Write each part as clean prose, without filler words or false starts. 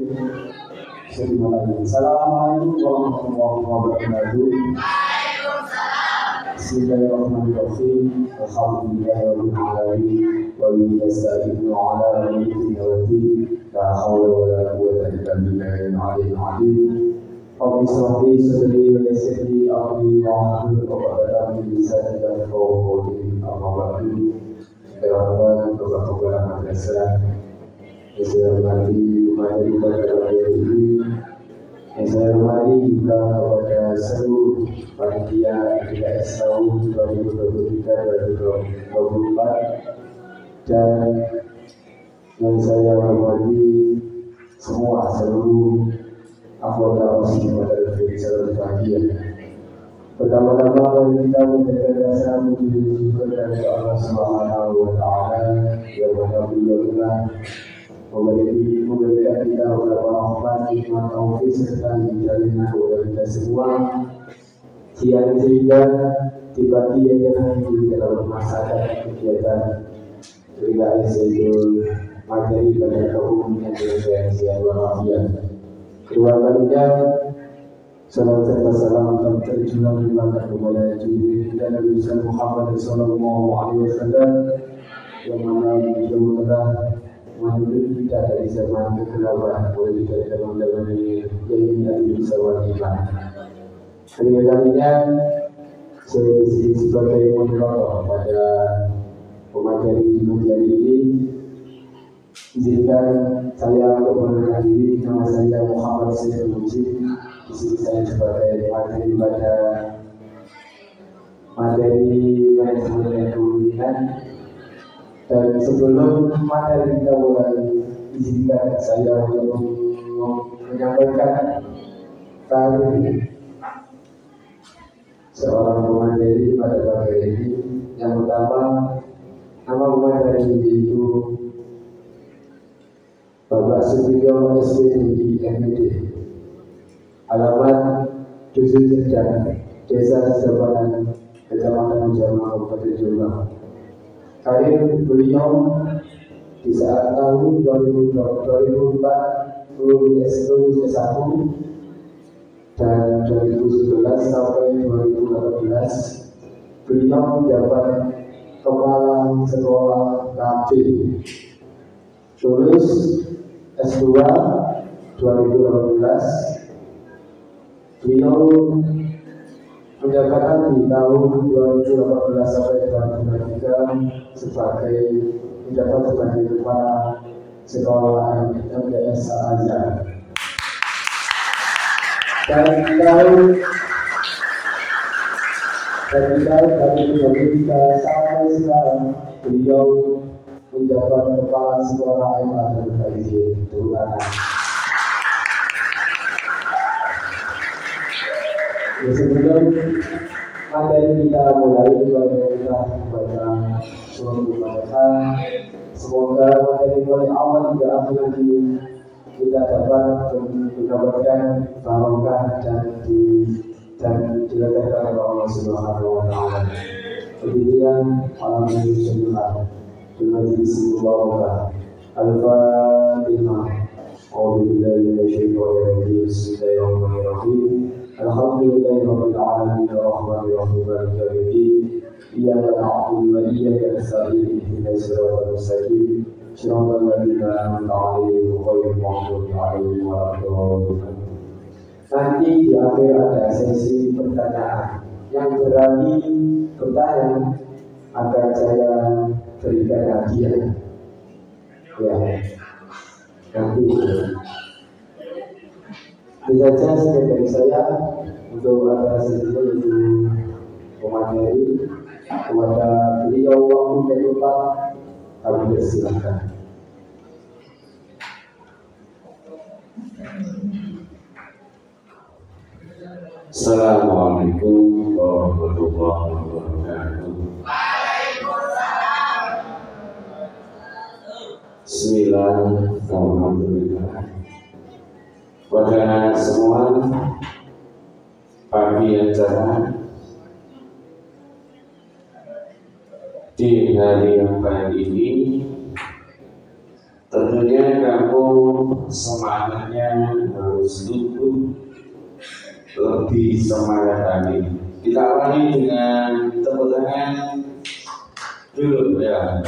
Assalamualaikum warahmatullahi wabarakatuh. Bismillahirrahmanirrahim. Alhamdulillahirabbil alamin wa bihi nasta'inu ala umuri din. La haula wa la quwwata illa billahil aliyyil azim. Rabbi shrah li sadri wa yassir li amri wahlul 'uqdatam min lisani yafqahu qawli. Amma ba'du. Terhormat Bapak-bapak madrasah yang saya hormati materi pada hari ini, yang saya hormati juga kepada seluruh panitia IKSTAU 2023-2024 dan yang saya hormati semua seluruh anggota OSIS pada Federasi Bahagia. Pertama-tama mari kita mengucapkan rasa puji syukur dari Allah Subhanahu wa Ta'ala yang Maha Biasa memberikan kita beberapa rahmat, hikmah, taufik serta hidayah kepada kita semua sehingga dibagi yang di dalam melaksanakan kegiatan PKS itu materi pada kaum yang berkaitan walafiat. Kedua kalinya salam serta salam tercurah limpahkan kepada junjungan kita Nabi Muhammad sallallahu alaihi wasallam yang mana beliau telah menuntut kita dari zaman kegelapan boleh kita teman-teman yang tidak bisa wajiban. Kedua kalinya saya disini sebagai moderator pada pemateri ini. Izinkan saya untuk mengenalkan diri, nama saya Muhammad Sayyid Mujib. Di sini saya sebagai materi pada materi manajemen kepemimpinan. Dan sebelum materi kita mulai, izinkan saya untuk menyampaikan karir seorang pemateri pada pagi ini. Yang pertama, nama pemateri itu Bapak Supriyo SPDI MPD, alamat Dusun Cerdang, Desa Sedapanan, Kecamatan Jama, Kabupaten Jombang. Karir beliau di saat tahun 2004 lulus S1 dan 2011 sampai 2018 beliau menjabat kepala sekolah KB. Lulus S2 2018, beliau menjabat di tahun 2018 sampai 2023 sebagai kepala sekolah MTS Al-Azhar. Dan di tahun 2023 sampai sekarang beliau menjabat kepala sekolah MA dan KIJ Turunan. Sebelum materi kita mulai, kita membaca surah Al-Fatihah. Semoga materi mulai awal hingga akhir nanti kita dapat mendapatkan barokah dan dilakukan oleh Allah Subhanahu wa Ta'ala. Kemudian malam ini semula بمجلس مباركة الفاتحة. أعوذ بالله من الشيطان الرجيم. بسم الله الرحمن الرحيم. الحمد لله رب العالمين الرحمن الرحيم مالك يوم الدين. إياك نعبد وإياك نستعين اهدنا الصراط المستقيم صراط الذين أنعمت عليهم غير المغضوب عليهم ولا الضالين. Nanti di akhir ada sesi pertanyaan. Yang berani bertanya akan saya berikan hadiah. Ya, nanti bisa saja sekian dari saya untuk acara sesi itu pemateri. Kepada beliau waktu dan tempat kami persilahkan. Assalamualaikum warahmatullahi wabarakatuh. Bismillahirrahmanirrahim. Pada anak semua, pagi yang cerah di hari yang baik ini, tentu tentunya kamu semangatnya harus tumbuh lebih semangat lagi. Kita awali dengan tepuk tangan dulu ya.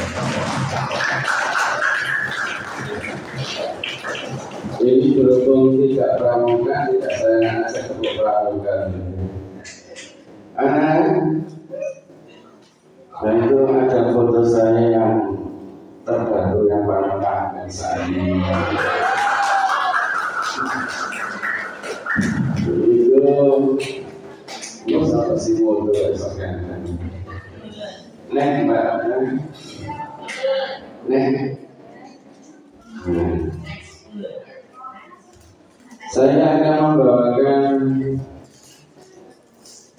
Ini berhubung tidak pramuka, tidak saya ajak tepuk pramuka. Nah itu ada foto saya yang terbaru yang paling kangen saat ini. Itu sampai si foto esokan. Neng mbak, neng. Saya akan membawakan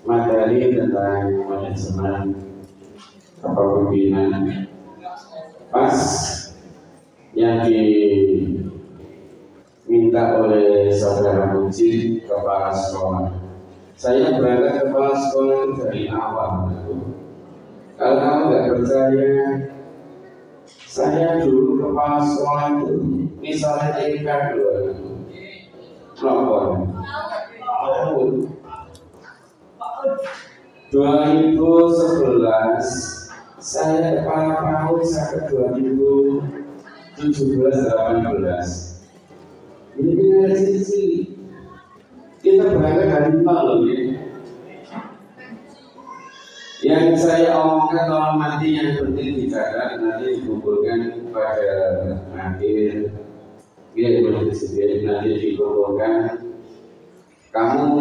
materi tentang manajemen kepemimpinan. Pas yang diminta oleh saudara Mujib kepala sekolah. Saya berangkat kepala sekolah itu dari awal. Kalau kamu nggak percaya, saya dulu kepala sekolah itu misalnya TK dulu. Lapor 2011 saya kepala PAUD sampai 2017-18. Ini sisi kita berangkat dari nol loh ya. Yang saya omongkan kalau nanti yang penting dicatat nanti dikumpulkan pada akhir. Dia nanti dikumpulkan, kamu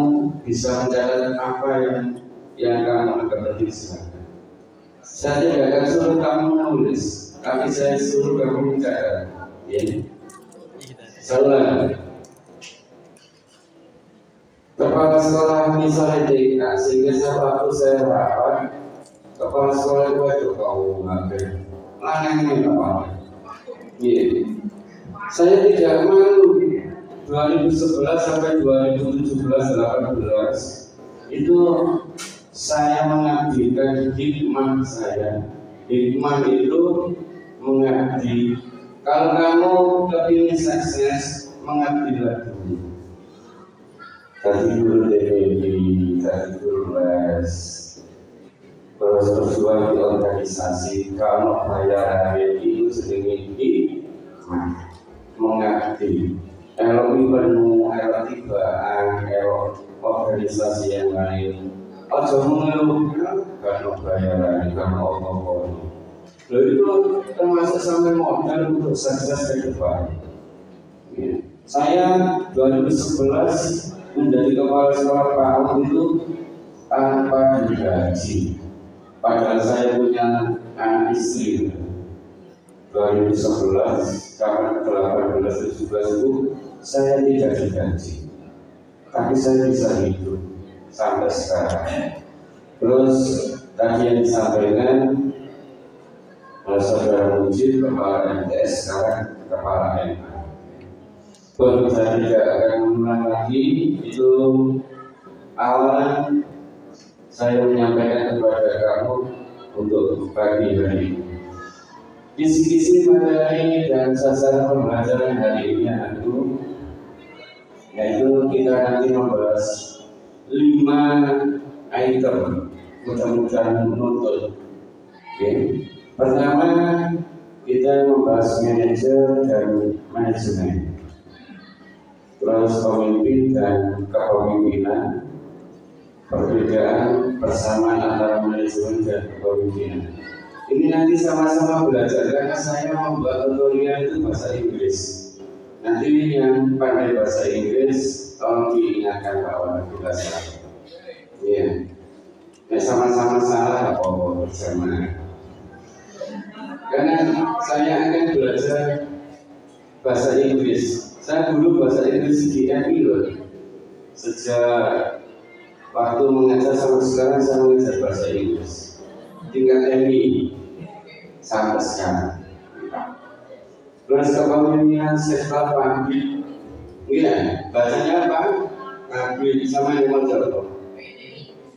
bisa mencatat apa yang kamu akan silakan. Saya tidak akan suruh kamu menulis, tapi saya suruh kamu mencatat. Ya. Salah. Kepala sekolah misalnya TK, sehingga waktu saya rapat, kepala sekolah itu kau ngapain? Lanangnya apa? Iya. Saya tidak malu 2011 sampai 2017-18 itu saya mengabdikan hikmah saya. Hikmah itu mengabdi. Kalau kamu kepingin sukses, mengabdilah dulu. Tadi guru TPB, tadi guru les, terus berjuang di organisasi. Kalau bayaran itu sedikit hikmah. Mengabdi, elok penuh, elok tibaan, elok organisasi yang lain. Aja mengeluhkan karena bayaran, karena apa-apa. Lalu itu termasuk sampai modal untuk sukses ke depan. Ya. Saya 2011 menjadi kepala sekolah PAUD itu tanpa digaji. Padahal saya punya anak istri. 2011 sampai 18-17 itu saya tidak digaji, tapi saya bisa hidup sampai sekarang. Terus tadi yang disampaikan oleh saudara Mujib kepala MTS, sekarang kepala MA. Pun saya tidak akan mengulang lagi. Itu awalan saya menyampaikan kepada kamu untuk pagi hari ini. Kisi-kisi materi dan sasaran pembelajaran hari ini adalah yaitu kita nanti membahas 5 item, mudah-mudahan menuntut. Pertama kita membahas manajer dan manajemen, terus pemimpin dan kepemimpinan, perbedaan persamaan antara manajemen dan kepemimpinan. Ini nanti sama-sama belajar karena saya membuat tutorial itu bahasa Inggris. Nanti yang pandai bahasa Inggris tolong diingatkan bahwa kita salah. Ya, sama-sama salah apa bersama. Karena saya akan belajar bahasa Inggris. Saya dulu bahasa Inggris di MI loh. Sejak waktu mengajar sampai sekarang saya mengajar bahasa Inggris tingkat MI. Sampai sekarang. Terus kepemimpinan sektor pagi, iya, bacanya apa? Pagi sama yang motor.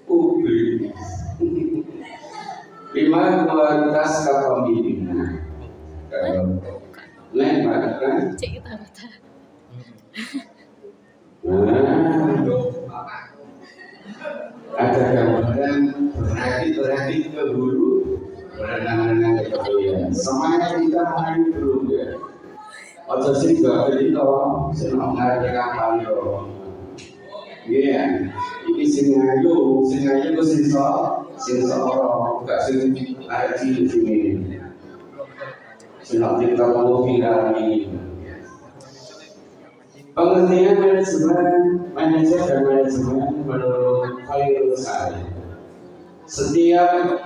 Publik. 5 kualitas kepemimpinan. Lempar kan? Nah, ada gambaran berakit ke hulu, berenang-renang ke tepian. Semuanya kita main dulu ya. Atau sih gak jadi toh, senang ngaji kapal yo. Iya, ini singayu gue sing orang, gak sing aji di sini. Senang kita mau viral ini. Pengertian manajer dan manajemen menurut Khairul Sari. Setiap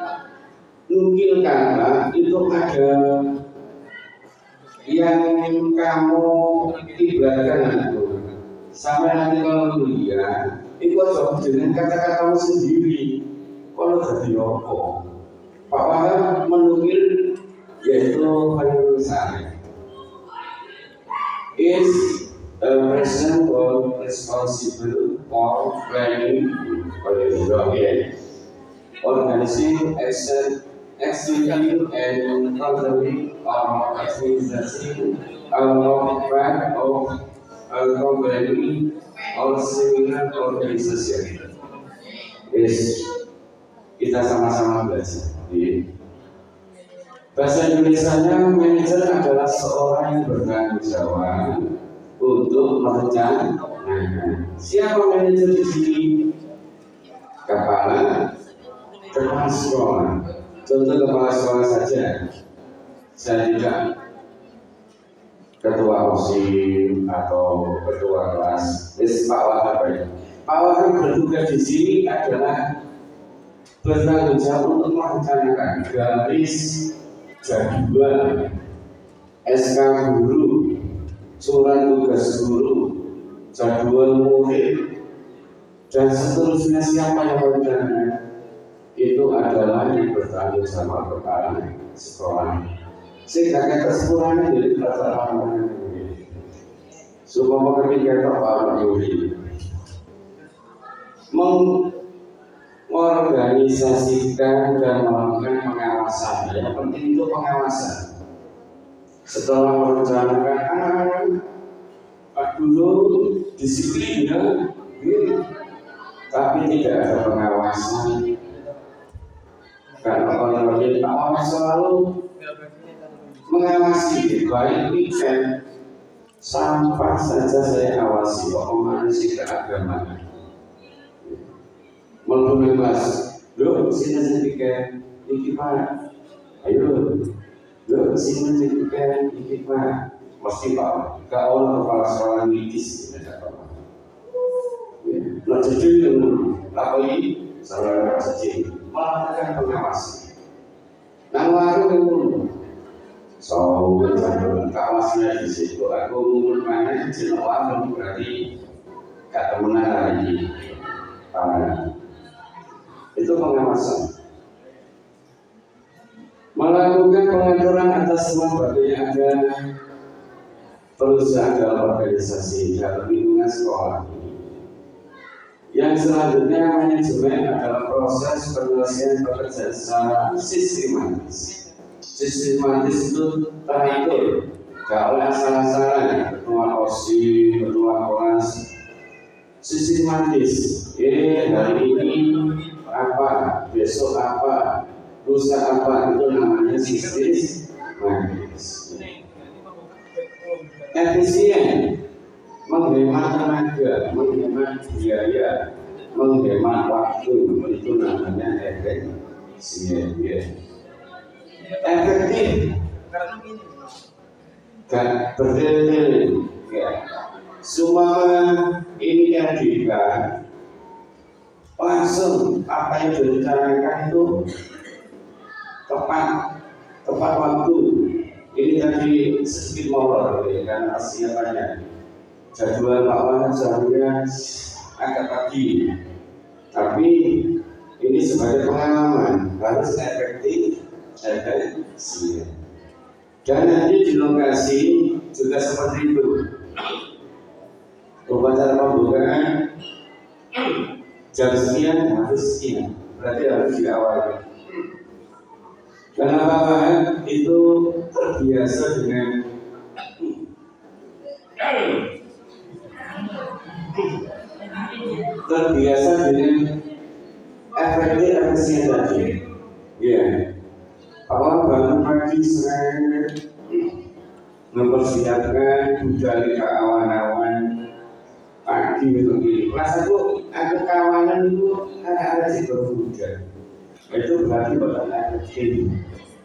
nukil kata itu ada yang kamu ibaratkan itu. Sampai nanti kalau kuliah, itu harus dengan kata-katamu sendiri. Kalau jadi apa? Pak Wahab menukil yaitu Khairul Sari. Is a person who is responsible for planning, organizing, executing, and controlling or administrating a plan of a company or similar organization. Yes, kita sama-sama belajar. Bahasa Indonesianya, manajer adalah seorang yang bertanggung jawab untuk merencanakan. Siapa manajer di sini? Kepala sekolah. Contoh kepala sekolah saja. Saya tidak ketua OSIS atau ketua kelas. Pak Wahab. Pak Wahab bertugas di sini adalah bertanggung jawab untuk merencanakan garis jadwal, SK guru, surat tugas guru, jadwal murid, dan seterusnya. Siapa yang merencanakan? Itu adalah yang bertanggung jawab kepala sekolah. Sehingga kata sekolahnya jadi pelajaran semua pekerjaan kepala guru mengorganisasikan dan melakukan pengawasan. Yang penting itu pengawasan. Setelah merencanakan dulu disiplin ya, tapi tidak ada pengawasan. Karena orang lain pengawas selalu mengawasi, baik weekend sampah saja saya awasi, omongan sih keagamaan. Melulu bebas, lo sini sedikit, iki pak, ayo, lo sini sedikit, iki pak, mesti pak, kau kepala sekolah mitis, tidak apa. Lo jadi apa ini? Saudara kecil, melakukan pengawasan. Nang warung yang so kawasnya di situ. Aku ngomong mana jenuh warung berarti gak temenan lagi. Itu pengawasan. Melakukan pengaturan atas semua bagai ada perusahaan dalam organisasi dalam lingkungan sekolah. Yang selanjutnya manajemen adalah proses penyelesaian pekerjaan secara sistematis. Sistematis itu teratur, gak oleh asal-asalan. Ketua OSIS, ketua kelas, sistematis. Hari ini apa, besok apa, lusa apa, itu namanya sistematis. Efisien, menghemat tenaga, menghemat biaya, menghemat waktu, itu namanya efisien. Efektif, gak berdiri. Semua ini yang diberikan langsung apa yang direncanakan itu tepat waktu. Ini tadi sedikit molor ya, kan pastinya banyak. Jadwal Pak Wahab seharusnya agak pagi, tapi ini sebagai pengalaman harus efektif, efisien. Dan nanti di lokasi juga seperti itu. Upacara pembukaan jam sekian harus sekian, berarti harus diawali. Kenapa itu terbiasa dengan terbiasa dengan efeknya tadi. Ya, awal bangun pagi sering mempersiapkan dari awan-awan pagi untuk ini. Kelas aku kawanan itu ada sih berhujan. Itu berarti badan ada kiri,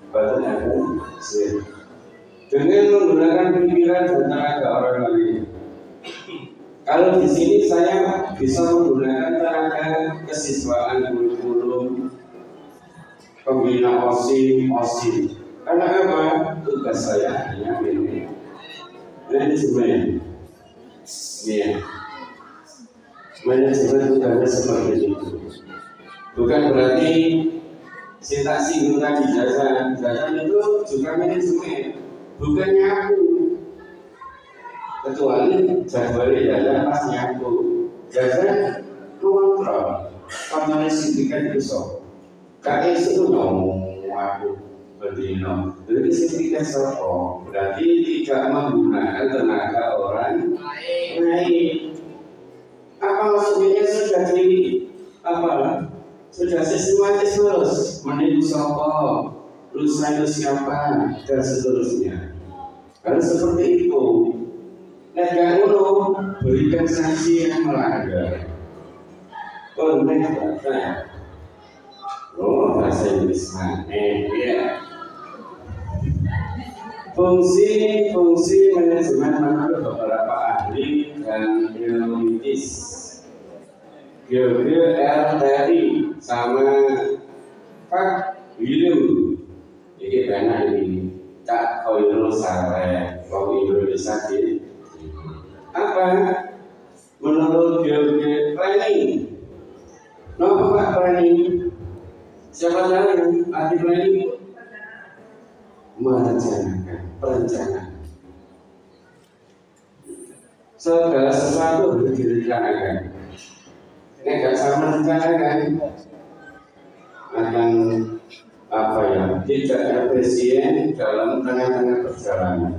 badan ada sih. Dengan menggunakan pikiran dan tenaga orang lain. Kalau di sini saya bisa menggunakan tenaga kesiswaan kurikulum, pembina OSIS. Karena apa? Tugas saya hanya manajemen. Ya, manajemen tugasnya seperti itu. Bukan berarti saya singgung tadi jasa itu juga manajemen, bukan nyapu. Kecuali jadwalnya jalan pas nyapu, jasa kontrol, kontrolnya signifikan besok. KS itu ngomong aku berdino, jadi signifikan soko, berarti tidak menggunakan tenaga orang lain. Apa maksudnya sudah sudah sistematis terus menipu soko, lusa itu siapa dan seterusnya. Kalau seperti itu, negara itu berikan sanksi yang melanggar. Bahasa Inggris ya. Fungsi manajemen menurut beberapa ahli dan ilmuis. LTI sama Pak William. Ini banyak ini. Kak Koirul Saleh, Pak Indonesia ini. Apa? Menurut planning. Kenapa Pak planning? Siapa tahu arti planning? Merencanakan, perencanaan. Segala sesuatu harus direncanakan. Nek sama rencanakan akan tidak efisien dalam tengah-tengah perjalanan.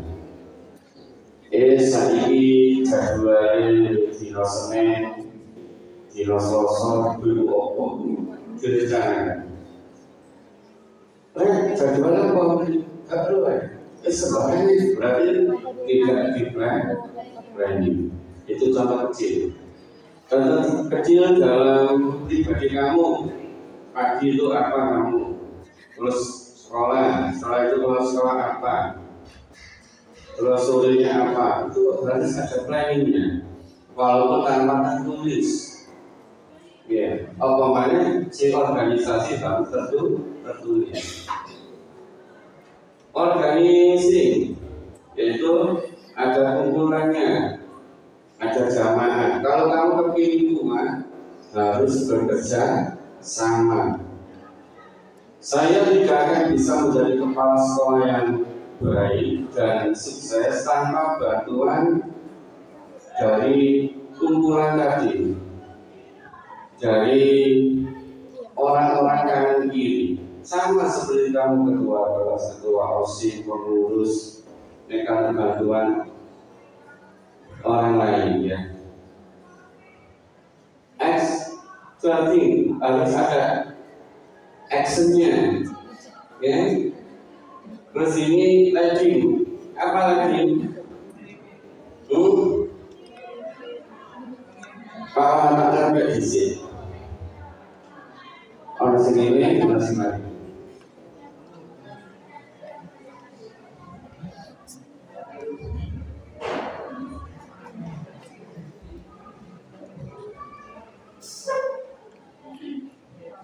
Saiki jadwalnya dino Senin, dino Selasa, dulu opo direncanakan. Jadwal apa? Gak perlu sebenarnya berarti tidak di-planning. Itu contoh kecil. Contoh kecil dalam pribadi kamu. Pagi itu apa kamu? Terus sekolah, setelah itu kalau sekolah apa? Terus sorenya apa? Itu harus ada planningnya. Walaupun tanpa tertulis. Ya, apa mana si organisasi baru tertulis. Organisasi yaitu ada kumpulannya, ada jamaah. Kalau kamu kepilih rumah harus bekerja sama. Saya tidak akan bisa menjadi kepala sekolah yang baik dan sukses tanpa bantuan dari kumpulan tadi, dari orang-orang kanan kiri. Sama seperti kamu ketua OSIS, pengurus, mereka bantuan orang lain ya. Starting harus ada actionnya, ya. Terus ini lagi, apa lagi? Kalau anak-anak nggak diisi, orang segini masih mati.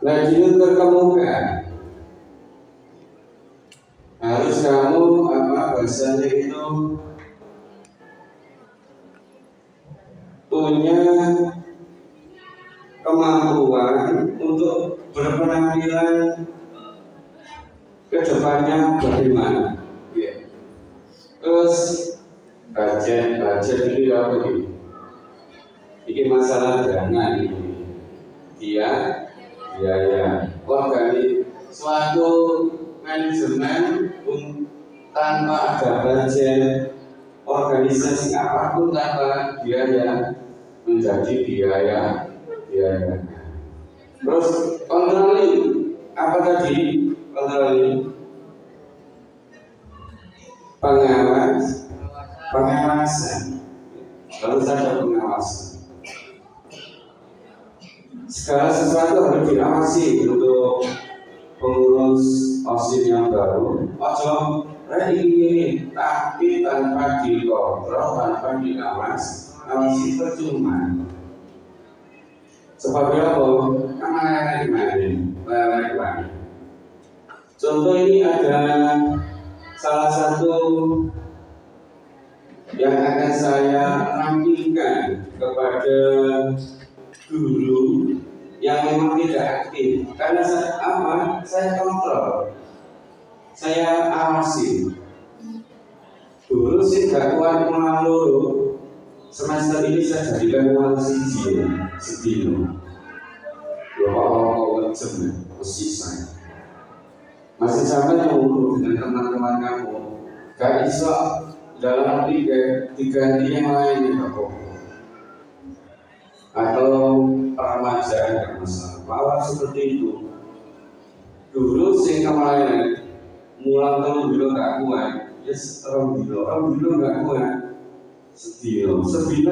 Lagi terkemuka harus kamu bahasanya itu punya kemampuan untuk berpenampilan ke depannya bagaimana. Terus budget itu apa ini? Ini masalah dana ini. Biaya suatu manajemen tanpa ada budget, organisasi apapun tanpa biaya menjadi biaya. Terus controlling, apa tadi? Controlling, pengawasan. Harus ada pengawasan. Segala sesuatu harus diawasi untuk pengurus OSIS yang baru. Ojo ini, tapi tanpa dikontrol, tanpa awasi percuma. Sebabnya apa? Kemarin. Contoh ini ada salah satu yang akan saya nampilkan kepada guru yang memang tidak aktif. Karena saya kontrol, saya awasi. Guru sih gak kuat mengalur. Semester ini saya jadikan uang siji sedino. Bapak mesti saya. Masih sama yang ngurus dengan teman-teman kamu. Gak bisa dalam arti diganti yang lain Bapak. Atau peremajaan gak masalah. Malah seperti itu. Dulu sing kemarin mulang tahun dulu gak kuat. Yes, orang dulu gak kuat. Sedino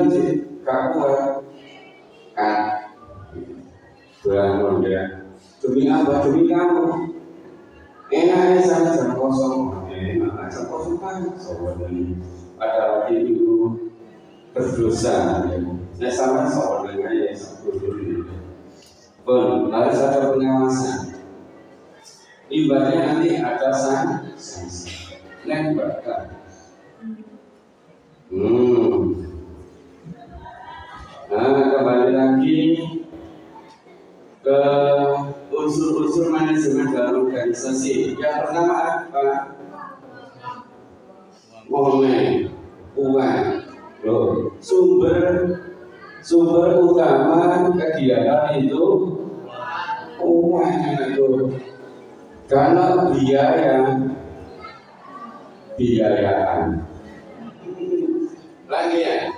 sih gak kuat kan bulan ya demi apa? Demi kamu. Enaknya saya jam kosong kan soalnya ada lagi itu berdosa ya. Saya sama soalnya ya pun harus ada pengawasan. Ibaratnya nanti ada sanksi bahkan. Nah, kembali lagi ke unsur-unsur manajemen dalam organisasi. Yang pertama apa? Momen, uang. Loh, sumber utama kegiatan itu uang itu. Karena biayaan. Lagi ya.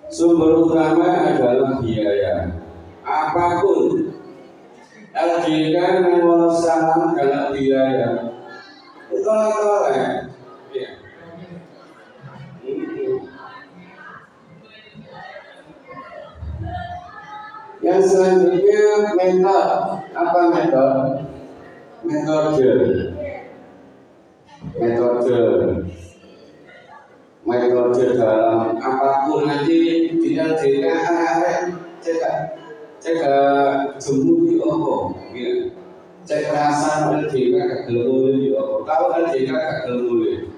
Sumber utama adalah biaya. Apapun LJK mengelola salam kalau biaya itu tolak. Ya. Yang selanjutnya apa metode dalam apapun nanti dia cek jemu di opo, cek rasa LJK gak gelem di opo. Tahu LJK gak gelem.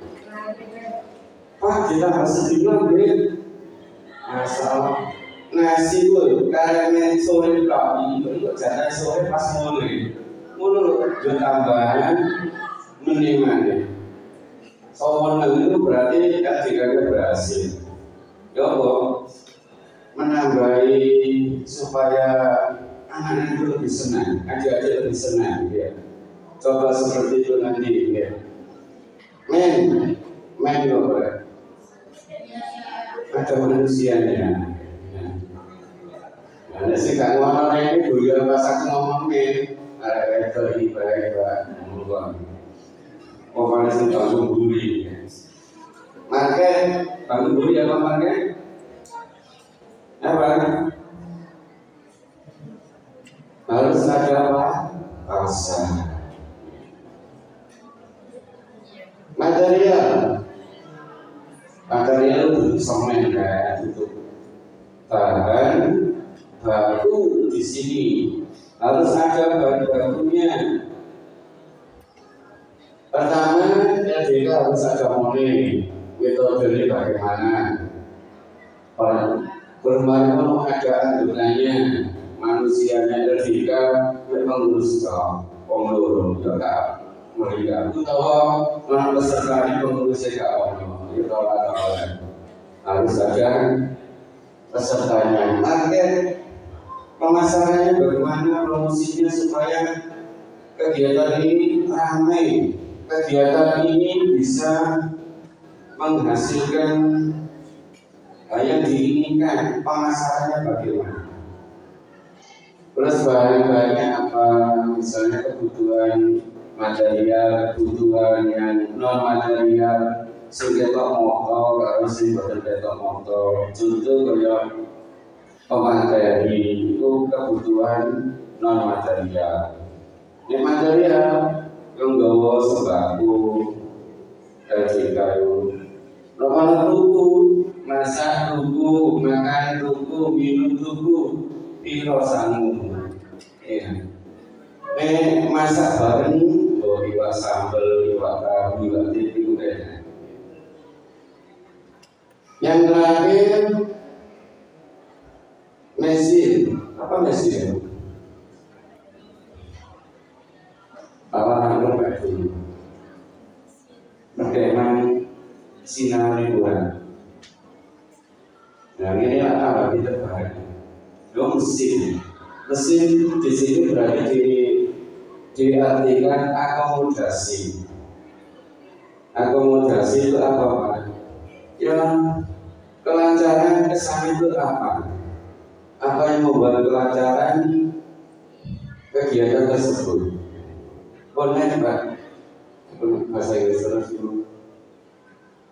Pak kita harus sedih masalah nasi itu karena sore itu jangan sore pas mulai tambahan meniman. Soalnya itu berarti LJK berhasil. Ya Allah, menambahi supaya anak itu lebih senang, adik-adik lebih senang. Ya. Coba seperti itu nanti. Ya. Men loh, ada manusianya. Nah, sih kan ngomong ini beliau pas aku ngomong ada itu ibarat pokoknya sih bangun buri. Maka bangun buri apa maka? Apa? Harus ada apa? Rasa. Material itu semen kayak itu. Bahan baku di sini harus ada bahan-bakunya. Pertama, LJK harus ada metodenya bagaimana. Bermain pengadaan gunanya manusianya LJK mengurus pengurus juga mereka. Itu tahu mana peserta pengurusnya itu harus ada pesertanya. Target pemasarannya bagaimana, promosinya supaya kegiatan ini ramai kegiatan ini bisa menghasilkan hal yang diinginkan, pemasarannya bagaimana. Terus bahan-bahannya apa, misalnya kebutuhan material, kebutuhan yang non material, seketok motor, harus seketok motor. Contoh kayak pemateri itu kebutuhan non material. Yang material yang gawa sembako, gaji kayu, lokal tuku, masak tuku, makan tuku, minum tuku, piro sangu. Ya. Masak bareng, iwak sambal, iwak tahu, iwak tipi, udah. Yang terakhir mesin. Apa mesin? Awal kayak dulu. Bagaimana sinar liburan? Nah ini apa kita bahas? Mesin. Mesin di sini berarti diartikan akomodasi. Akomodasi itu apa Pak? Ya kelancaran kesan itu apa? Apa yang membuat kelancaran kegiatan tersebut? Boleh Pak? Bahasa Inggris terus dulu.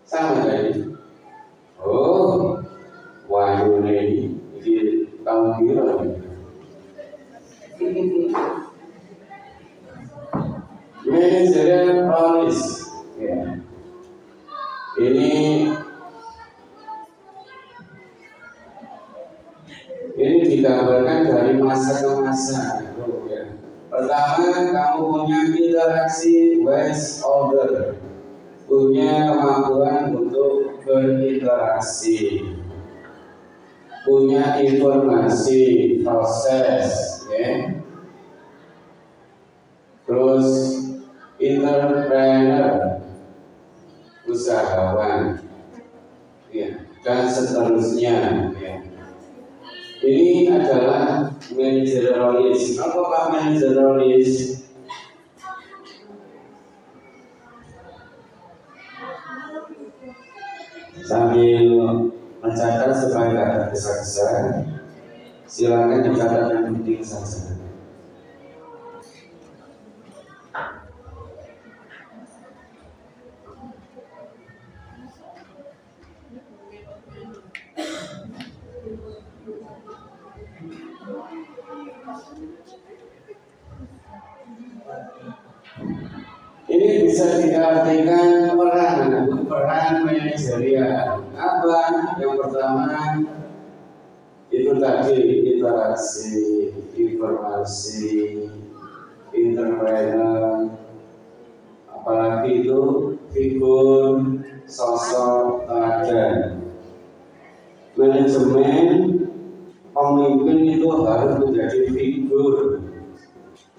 Sama tadi. Oh, wahyu ini di tahun biru. Managerial policy. Ya. Ini digambarkan dari masa ke masa. Ya. Pertama, kamu punya interaksi wise order, punya kemampuan untuk berinteraksi, punya informasi, proses, ya. Terus entrepreneur, usahawan, ya, dan seterusnya. Ya. Ini adalah managerialis. Apa Pak managerialis? Sambil mencatat supaya tidak tergesa-gesa, silakan dicatat yang penting saja. Ini bisa diartikan peran manajerial. Apa? Yang pertama itu tadi interaksi, informasi, entrepreneur, apalagi itu figur, sosok, teladan. Manajemen pemimpin itu harus menjadi figur,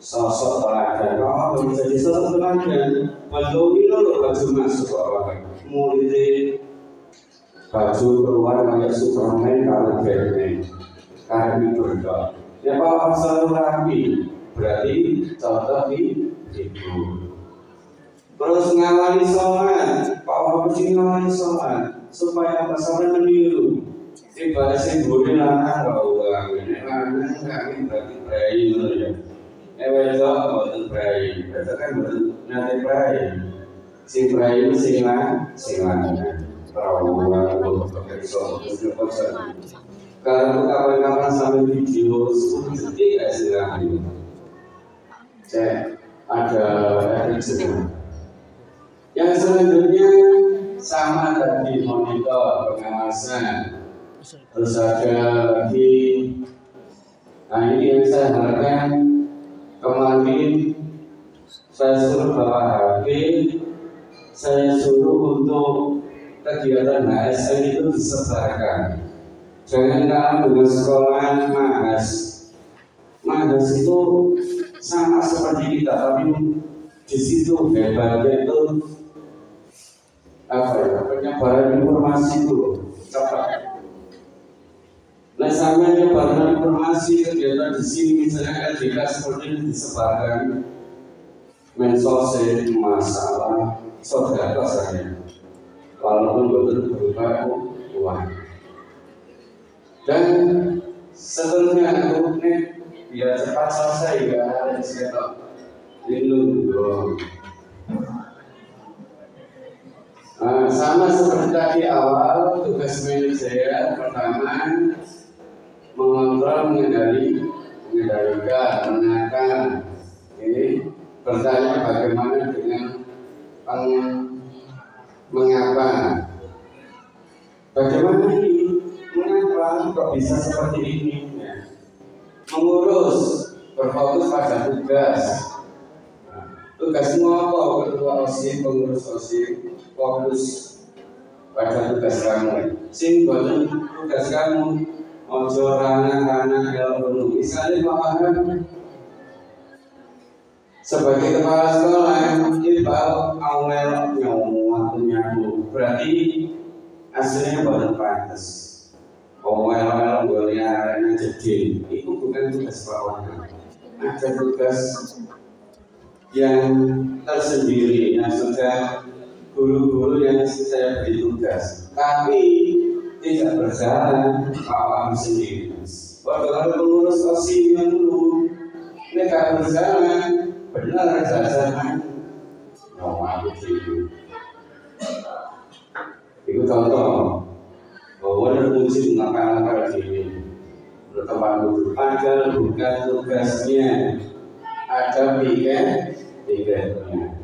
sosok teladan. Kalau menjadi sosok teladan, bentuk itu loh baju masuk orang, mulai baju keluar kayak Superman kalau Batman, kami berdua. Ya kalau selalu rapi, berarti contoh di figur. Terus ngawali sholat, Pak mesti ngawali sholat supaya pasangan meniru. Tiba sing budi lanang bahwa ini lanang kami berarti prai dulu ya. Wedok mboten prai, berarti kan mboten nate prai. Sing prai itu sing lanang. Perawan untuk besok untuk pasar. Kalau kapan-kapan sampai video 10 detik silahkan ini. Cek ada semua. Yang selanjutnya sama tadi monitor pengawasan. Terus ada lagi, nah ini yang saya harapkan kemarin saya suruh bawa HP, saya suruh untuk kegiatan HSN itu disebarkan. Jangan kalah dengan sekolah Mahas itu sama seperti kita, tapi di situ hebatnya itu apa ya? Penyebaran informasi itu cepat. Nah, sama penyebaran informasi kegiatan di sini misalnya LDK seperti ini disebarkan, mensolve masalah saudara saya, walaupun betul berupa uang. Dan sebenarnya untuk biar cepat selesai ya, saya tak lindung. Sama seperti tadi awal, tugas manajer pertama mengontrol, mengendalikan, menakar. Ini bertanya bagaimana dengan mengapa? Bagaimana ini? Mengapa kok bisa seperti ini? Ya. Mengurus, berfokus pada tugas. Tugas apa? Ketua OSIS, pengurus OSIS, fokus pada tugas kamu. Simbolen tugas kamu. Ojo rana kalau misalnya paham sebagai kepala sekolah kita awal waktunya berarti aslinya bukan pantas. Awal bolehnya jadi itu bukan tugas bawahan. Ada tugas yang tersendiri yang sudah guru-guru yang saya beri tugas, tapi tidak berjalan paham sendiri. Kalau pengurus OSIS yang dulu mereka berjalan benar jajanan nomor itu. Itu contoh bahwa ada fungsi mengakal diri bertempat duduk agar bukan tugasnya ada pikirnya.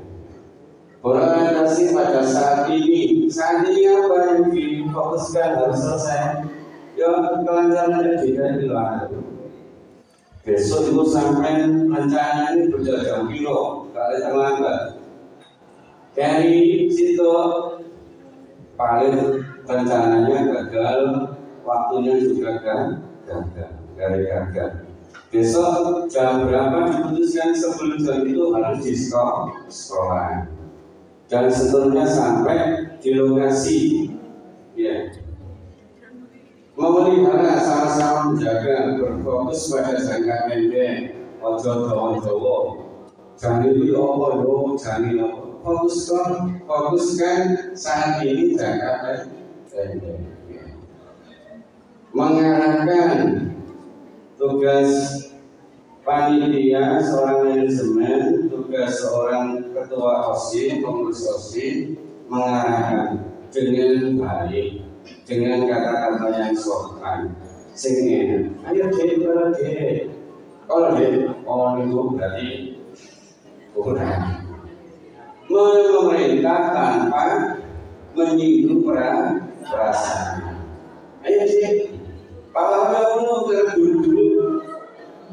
Orientasi pada saat ini apa yang difokuskan harus selesai. Ya kelancaran tidak dilakukan. Besok itu sampai rencana ini berjalan kilo, kalau terlambat. Dari situ paling rencananya gagal, waktunya juga gagal. Besok jam berapa diputuskan sebelum jam itu harus di sekolah. Dan seterusnya sampai di lokasi, ya. Memelihara sama-sama menjaga, berfokus pada jangka pendek, ojo dawa-dawa. Jangan itu jangan fokuskan saat ini jangka pendek. Mengarahkan tugas panitia, seorang manajemen, tugas seorang ketua OSIS, pengurus OSIS, mengarahkan dengan baik, dengan kata-kata yang sopan. Sehingga, ayo kalau itu berarti kurang. Memerintah tanpa menyinggung perasaan. Ayo paham dulu dulu.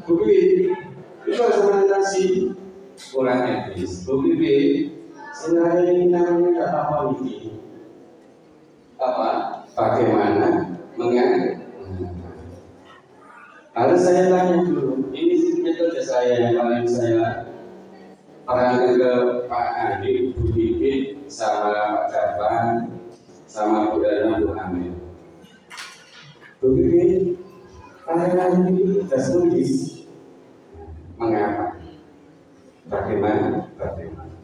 Bukti itu harus mengatasi kurang etis. Bukti sebenarnya ini namanya apa ini? Bagaimana harus saya tanya dulu. Ini metode saya yang paling saya terangkan ke Pak Andi, Bu Bibit, sama Pak Jaban, sama Bu Dana, Bu Amir. Bu Bibit, kalian ini sudah tulis. Mengapa? Bagaimana?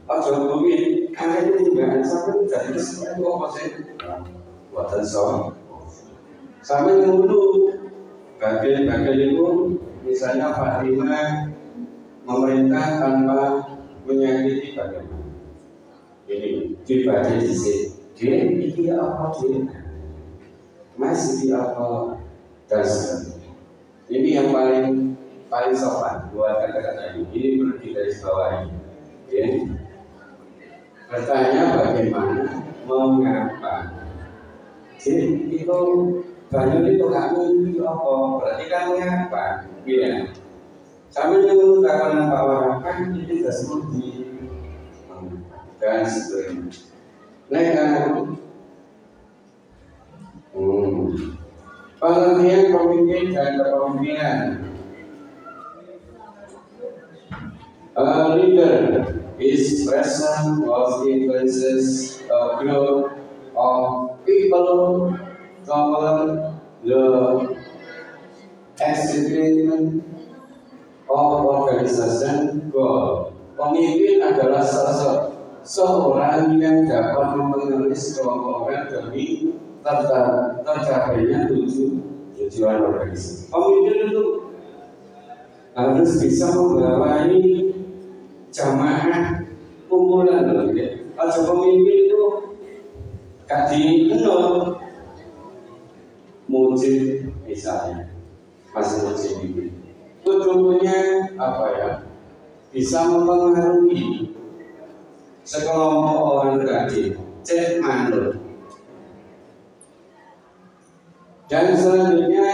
Oh, Jokowi, kalian ini juga sampai jadi sesuatu apa sih? Buatan sampai dulu bagian itu misalnya Fatimah memerintah tanpa menyakiti bagaimana? Ini dibaca di sini. Dia apa dia? Masih apa? Dan ini yang paling sopan buat kata-kata ini. Ini perlu digarisbawahi. Ya. Bertanya bagaimana, mengapa. Jadi itu banyak itu kamu itu apa? Berarti kan mengapa? Ya. Sama yang karena bahwa kan ini tidak seperti dan sebagainya. Nah kan, pengertian pemimpin dan kepemimpinan. A leader is person who influences a group of people toward the execution of organization goal. Pemimpin adalah seorang yang dapat mempengaruhi sekelompok orang demi tercapainya tujuan organisasi. Pemimpin itu harus bisa membawai jamaah kumpulan loh, ya. Aja pemimpin itu gak dikenal mujib misalnya, masih mujib ini. Tujuannya apa ya? Bisa mempengaruhi sekelompok orang tadi, cek manut. Dan selanjutnya,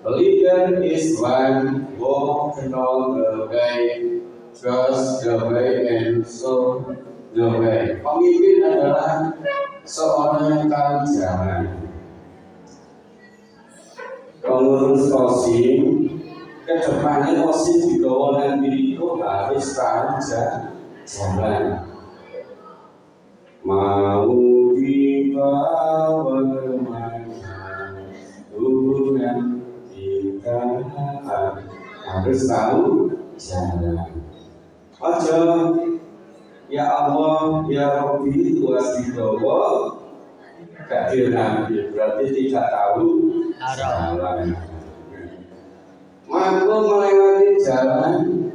leader is one who know the way, trust the way, and so the way. Pemimpin adalah seorang yang tahu jalan. Pengurus OSIM, kedepannya OSIM di kawanan itu harus tahu jalan. Mau dibawa kemana hubungan kita, harus tahu jalan. Aja ya Allah ya Rabbi tuas dibawa gak dirangkul, berarti tidak tahu jalan. Mampu melewati jalan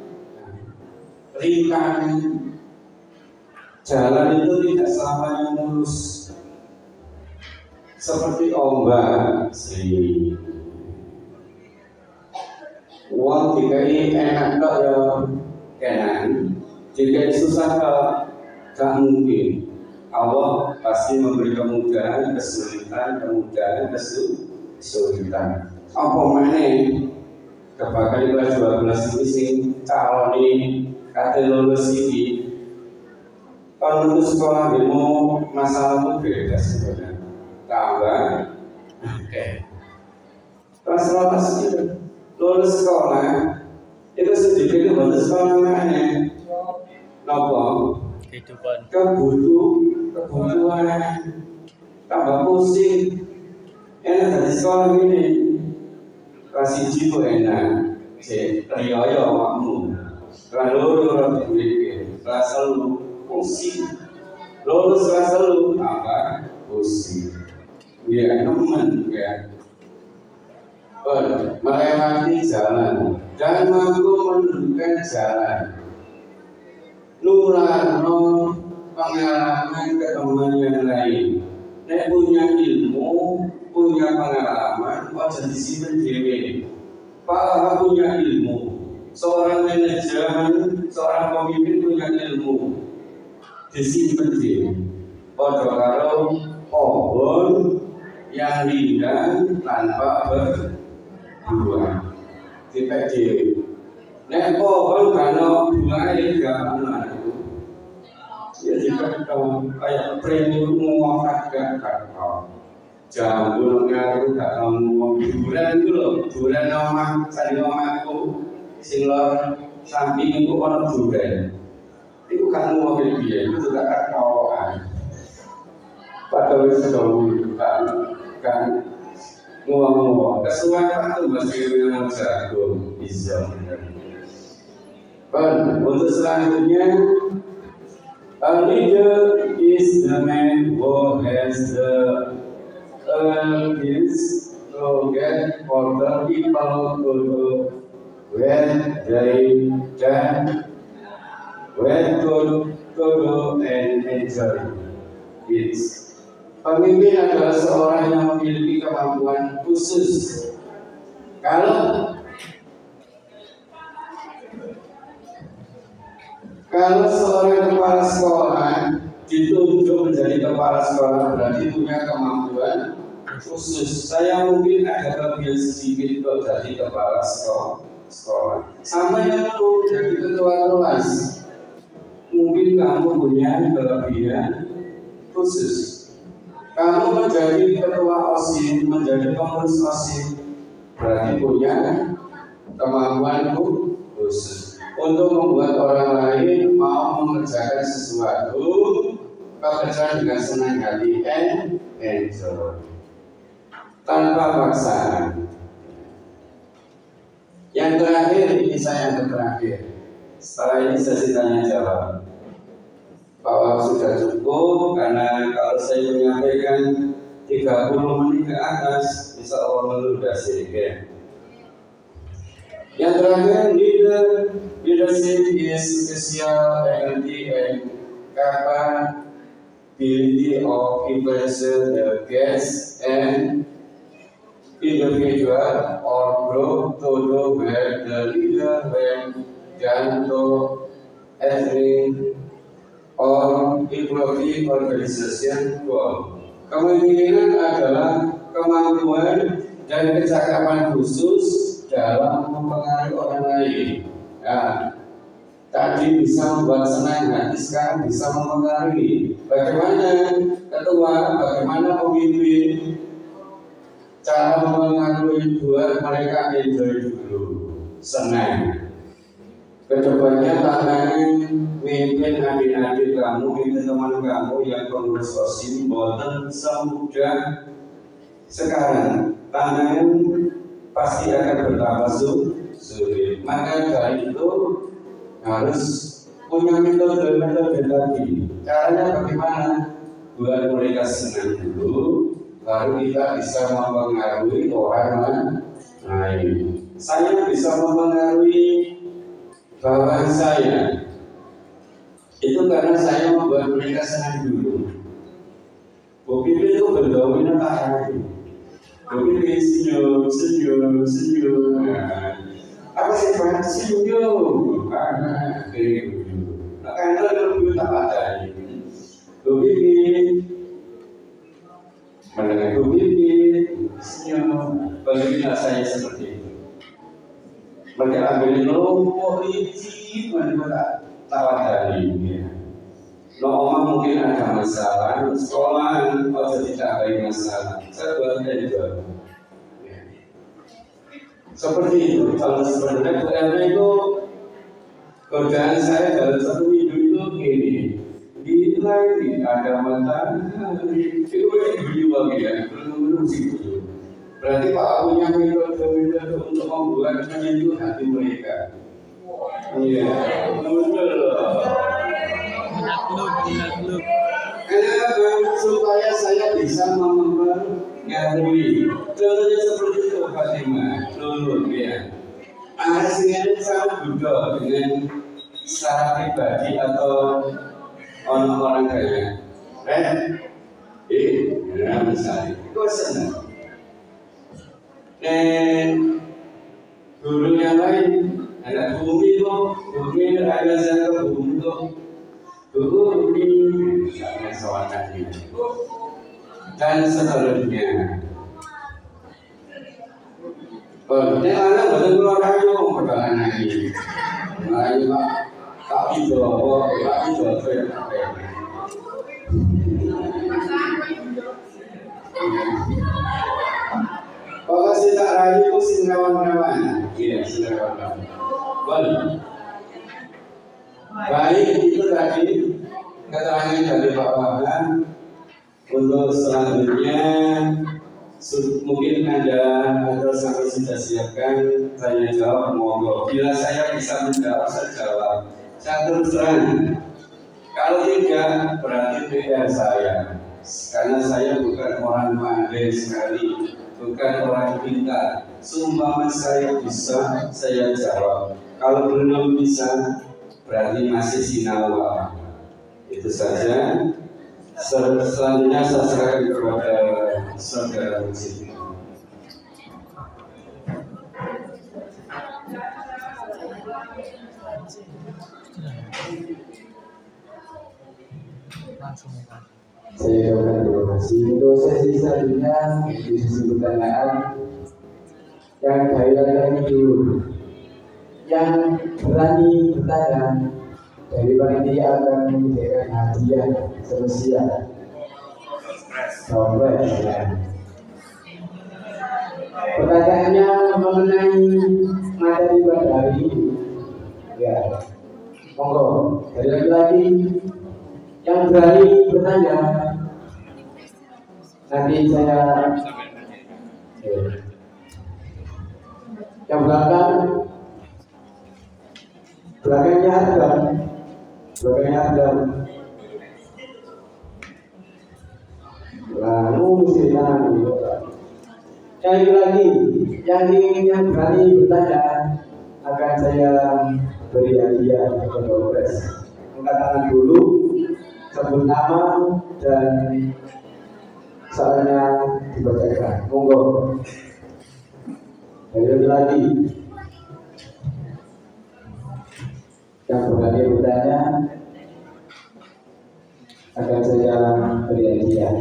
rintangan. Jalan itu tidak selamanya mulus, seperti ombak sih. Uang dikai enak tak ya kenan, jika susah tak mungkin. Allah pasti memberi kemudahan, kesulitan, kesulitan. Apa mana? Kebakar kelas 12 itu sing calon ini kata lulus ini. Kalau lulus sekolah demo masalahmu beda sebenarnya. Tambah, oke. Kelas 12 itu lulus sekolah itu sedikit lulus sekolah mana? Nopo? Kebutuhan tambah pusing. Enak dari sekolah ini. Kelas 1 itu enak. Teriaya wakmu. Lalu orang berpikir kelas lalu pusing. Lulus kelas lalu apa? Pusing. Dia teman ya. Melewati jalan dan mampu menunjukkan jalan. Nularno pengalaman ke teman yang lain. Nek punya ilmu, punya pengalaman, wajah disimpan diri. Pak punya ilmu. Seorang manajemen, seorang pemimpin punya ilmu, disimpan diri. Pada karo pohon yang rindang tanpa berbuah, tidak diri. Nek pohon karena buahnya gak ya jika kayak premium mengatakan kakao jambu ngaruh kakao bulan itu loh, bulan nomah cari nomahku singlor samping itu orang bulan itu kan mau dia itu juga kakaoan pada wis dahulu kan ngomong kesukaan itu masih memang jago bisa. Untuk selanjutnya, a leader is the man who has the abilities to get for the people to do when they can, when to do and enjoy it. Pemimpin adalah seorang yang memiliki kemampuan khusus. Kalau seorang kepala sekolah ditunjuk menjadi kepala sekolah berarti punya kemampuan khusus. Saya mungkin ada kelebihan sedikit kalau jadi kepala sekolah. Sama yang mau jadi ketua kelas, mungkin kamu punya kelebihan khusus. Kamu menjadi ketua OSIM, menjadi pengurus OSIM, berarti punya kemampuan khusus untuk membuat orang lain mau mengerjakan sesuatu pekerjaan dengan senang hati and enjoy tanpa paksaan. Yang terakhir, ini saya yang terakhir. Setelah ini sesi tanya jawab. Pak Wahab sudah cukup karena kalau saya menyampaikan 30 menit ke atas, insya Allah meludasi. Ya. Yang terakhir, leadership is special ability and capability of influencing the guests and individual or group to do where the leader when done to every or improving organization goal. Kemungkinan adalah kemampuan dan kecakapan khusus dalam mempengaruhi orang lain. Nah, tadi bisa membuat senang hati, sekarang bisa mempengaruhi. Bagaimana ketua, bagaimana pemimpin, cara mempengaruhi buat mereka enjoy dulu, senang. Kedepannya tantangan mimpin adik-adik kamu, mimpin teman kamu yang pengurus OSIM boten semudah sekarang. Tantangan pasti akan bertambah sulit. Maka dari itu harus punya metode lagi. Caranya bagaimana? Buat mereka senang dulu, baru kita bisa mempengaruhi orang lain. Saya bisa mempengaruhi bawahan saya itu karena saya membuat mereka senang dulu. Bukit itu berdominan tak. Bukit senyum. Nah, apa sih Pak? Senyum. Karena lebih tak ada. Bukit mendengar bukit senyum. Bagaimana saya seperti itu? Mereka ambil kelompok licin, mereka tawadani. No omong mungkin ada masalah, sekolah atau tidak ada masalah. Saya buatnya juga. Seperti itu. Kalau sebenarnya itu godaan saya dalam satu minggu itu gini. Bila ini ada matahari, itu berdua ya, belum situ. Berarti Pak punya metode untuk membuat menyentuh hati mereka. Iya, kenapa? Supaya saya bisa mempengaruhi. Contohnya seperti itu Fatimah, dulu ya. Hasilnya sangat bodoh dengan secara pribadi atau orang-orang kaya. Misalnya, kau senang. Dan guru yang lain ada bumi ada saya bumi bumi misalnya sawananya dan seterusnya. Ini anak betul keluar kayu perdagangan lagi. Lain pak tapi bawa kalau saya tak rayu, sing rawan-rawan. Iya, sing rawan-rawan. Baik, itu tadi keterangan dari Pak Wahab. Untuk selanjutnya, mungkin ada atau sampai sudah siapkan tanya jawab, monggo. Bila saya bisa menjawab, saya jawab. Saya terus terang. Kalau tidak, berarti PR saya. Karena saya bukan orang pandai sekali. Bukan orang pintar. Sumpah saya bisa, saya jawab. Kalau belum bisa, berarti masih sinawal. Itu saja. Selanjutnya saya serahkan kepada saudara Muslim. Saya ucapkan terima kasih untuk sesi selanjutnya di sesi pertanyaan yang gaya itu yang berani bertanya dari panitia akan menyediakan hadiah spesial Cawapres ya. Pertanyaannya mengenai materi pada hari ini ya, monggo dari laki-laki yang berani bertanya. Nanti saya yang belakang Belakangnya Adam. Lalu silakan. Sekali lagi, yang berani bertanya akan saya beri hadiah atau dompet. Angkat tangan dulu, sebut nama dan soalnya dibacakan. Monggo. Sekali lagi, yang berani bertanya akan saya beri hadiah.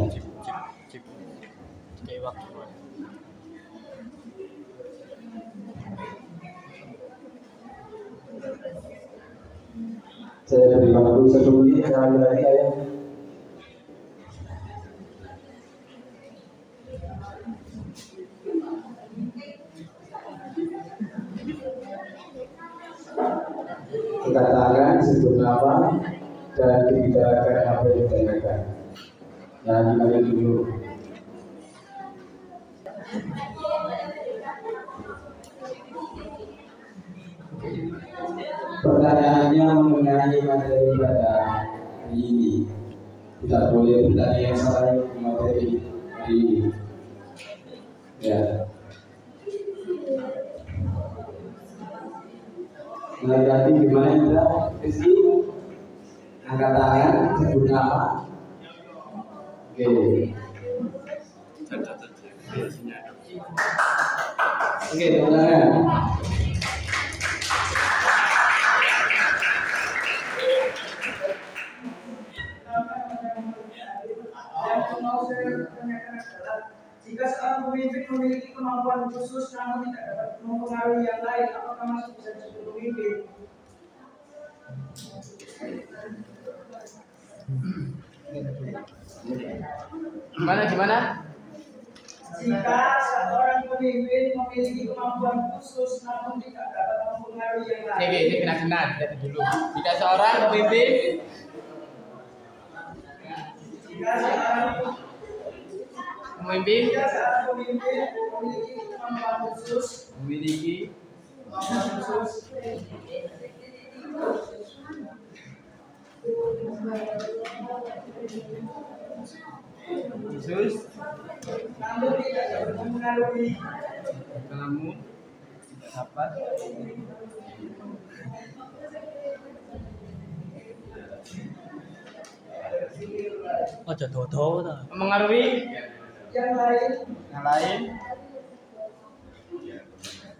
Saya beri waktu 1 menit sekali lagi ya. Angkat tangan, sebut nama dan dibicarakan apa yang ditanyakan. Yang dimana dulu. Pertanyaannya mengenai materi pada hari ini. Tidak boleh bertanya yang salah di materi hari ini. Ya. Nanti gimana kita? Kesini. Angkat tangan, sebut nama. Oke. Oke, tangan. Jika seorang pemimpin memiliki kemampuan khusus namun tidak dapat mempengaruhi yang lain, apakah masih bisa disebut pemimpin? Gimana? Jika seorang pemimpin memiliki kemampuan khusus namun tidak dapat mempengaruhi yang lain. Ini kena dari dulu. Jika seorang pemimpin memiliki kemampuan khusus, namun tidak dapat mempengaruhi kamu dapat mempengaruhi yang lain,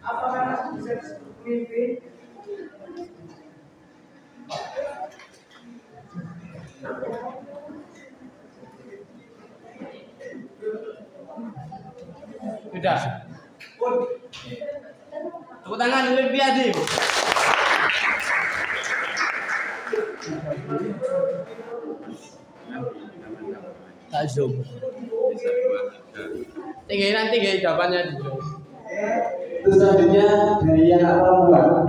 apakah masih bisa disebut pemimpin? sudah. Tepuk tangan lebih adil. Tak zoom. Nanti jawabannya dulu. Terus selanjutnya dari yang perempuan.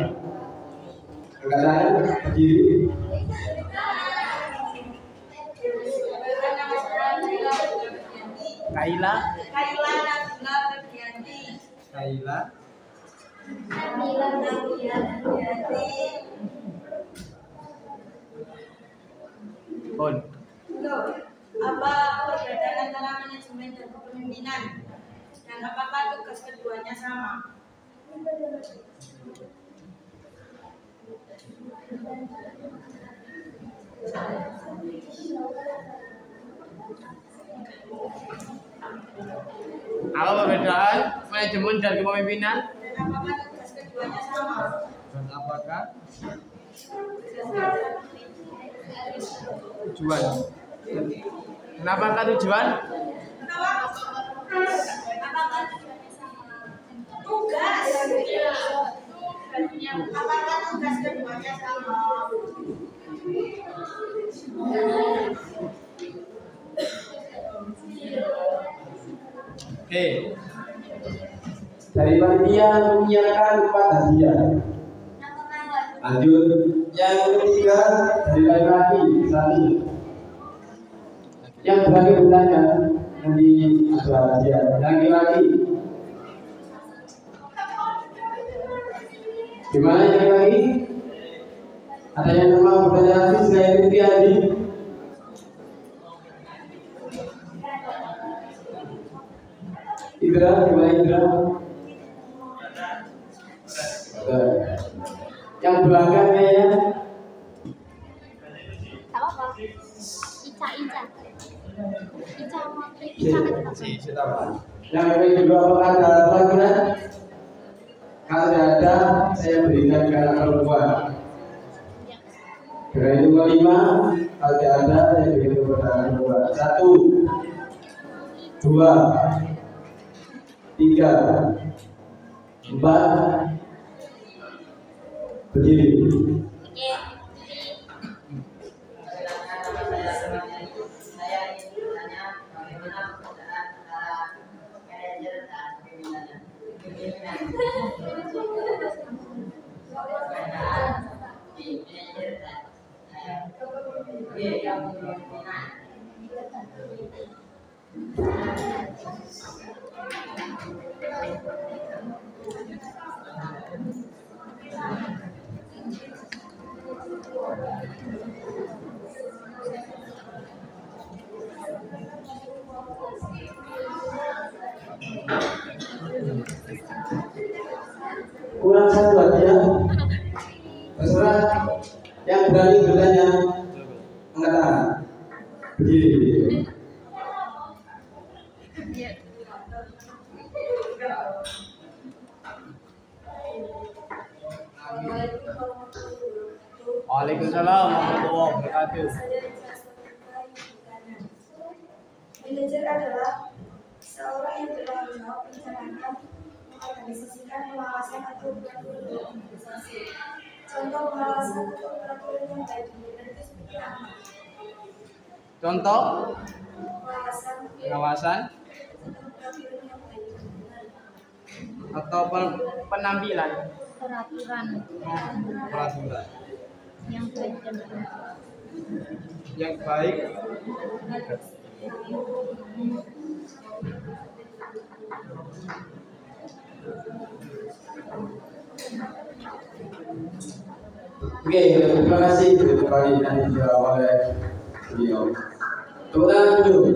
Angkat tangan, berdiri. Kaila. Bon. Apa perbedaan antara manajemen dan kepemimpinan? Dan apakah tugas keduanya sama? Apa perbedaan manajemen dan kepemimpinan? Dan apakah tugas keduanya sama? Dan apakah tujuan? Kenapa tujuan? Apakah tujuannya sama? Tugas. Apakah tugas keduanya sama? Oke. Dari panitia menyiapkan 4 hadiah. Lanjut. Yang ketiga dari laki-laki satu. Yang berani bertanya nanti ada hadiah. Laki-laki. Gimana laki-laki? Ada yang mau bertanya lagi? Saya ikuti Adi. Indra, gimana Indra? Yang belakang kayaknya. apa? Ica. Yang ini juga apakah ada pelajaran? Kalau tidak ada, saya berikan ke anak perempuan. Kira itu 5. Kalau tidak ada, saya berikan kepada anak perempuan. 1, 2, 3, 4. Berdiri. Saya ingin bertanya bagaimana perbedaan antara manajer dan pimpinan. Kurang satu aja ya. Terserah yang berani bertanya. Angkat tangan. Berdiri. Waalaikumsalam warahmatullahi wabarakatuh. Manajer adalah seorang yang bertanggung jawab menjalankan, mengorganisasikan pengawasan atau peraturan organisasi. Contoh pengawasan atau peraturan yang baik itu seperti apa? Contoh Pengawasan pengawasan atau peraturan yang baik. atau penampilan Peraturan peraturan yang baik dan benar. yang baik. Oke, terima kasih kembali yang dijawab oleh beliau. Tepuk tangan dulu.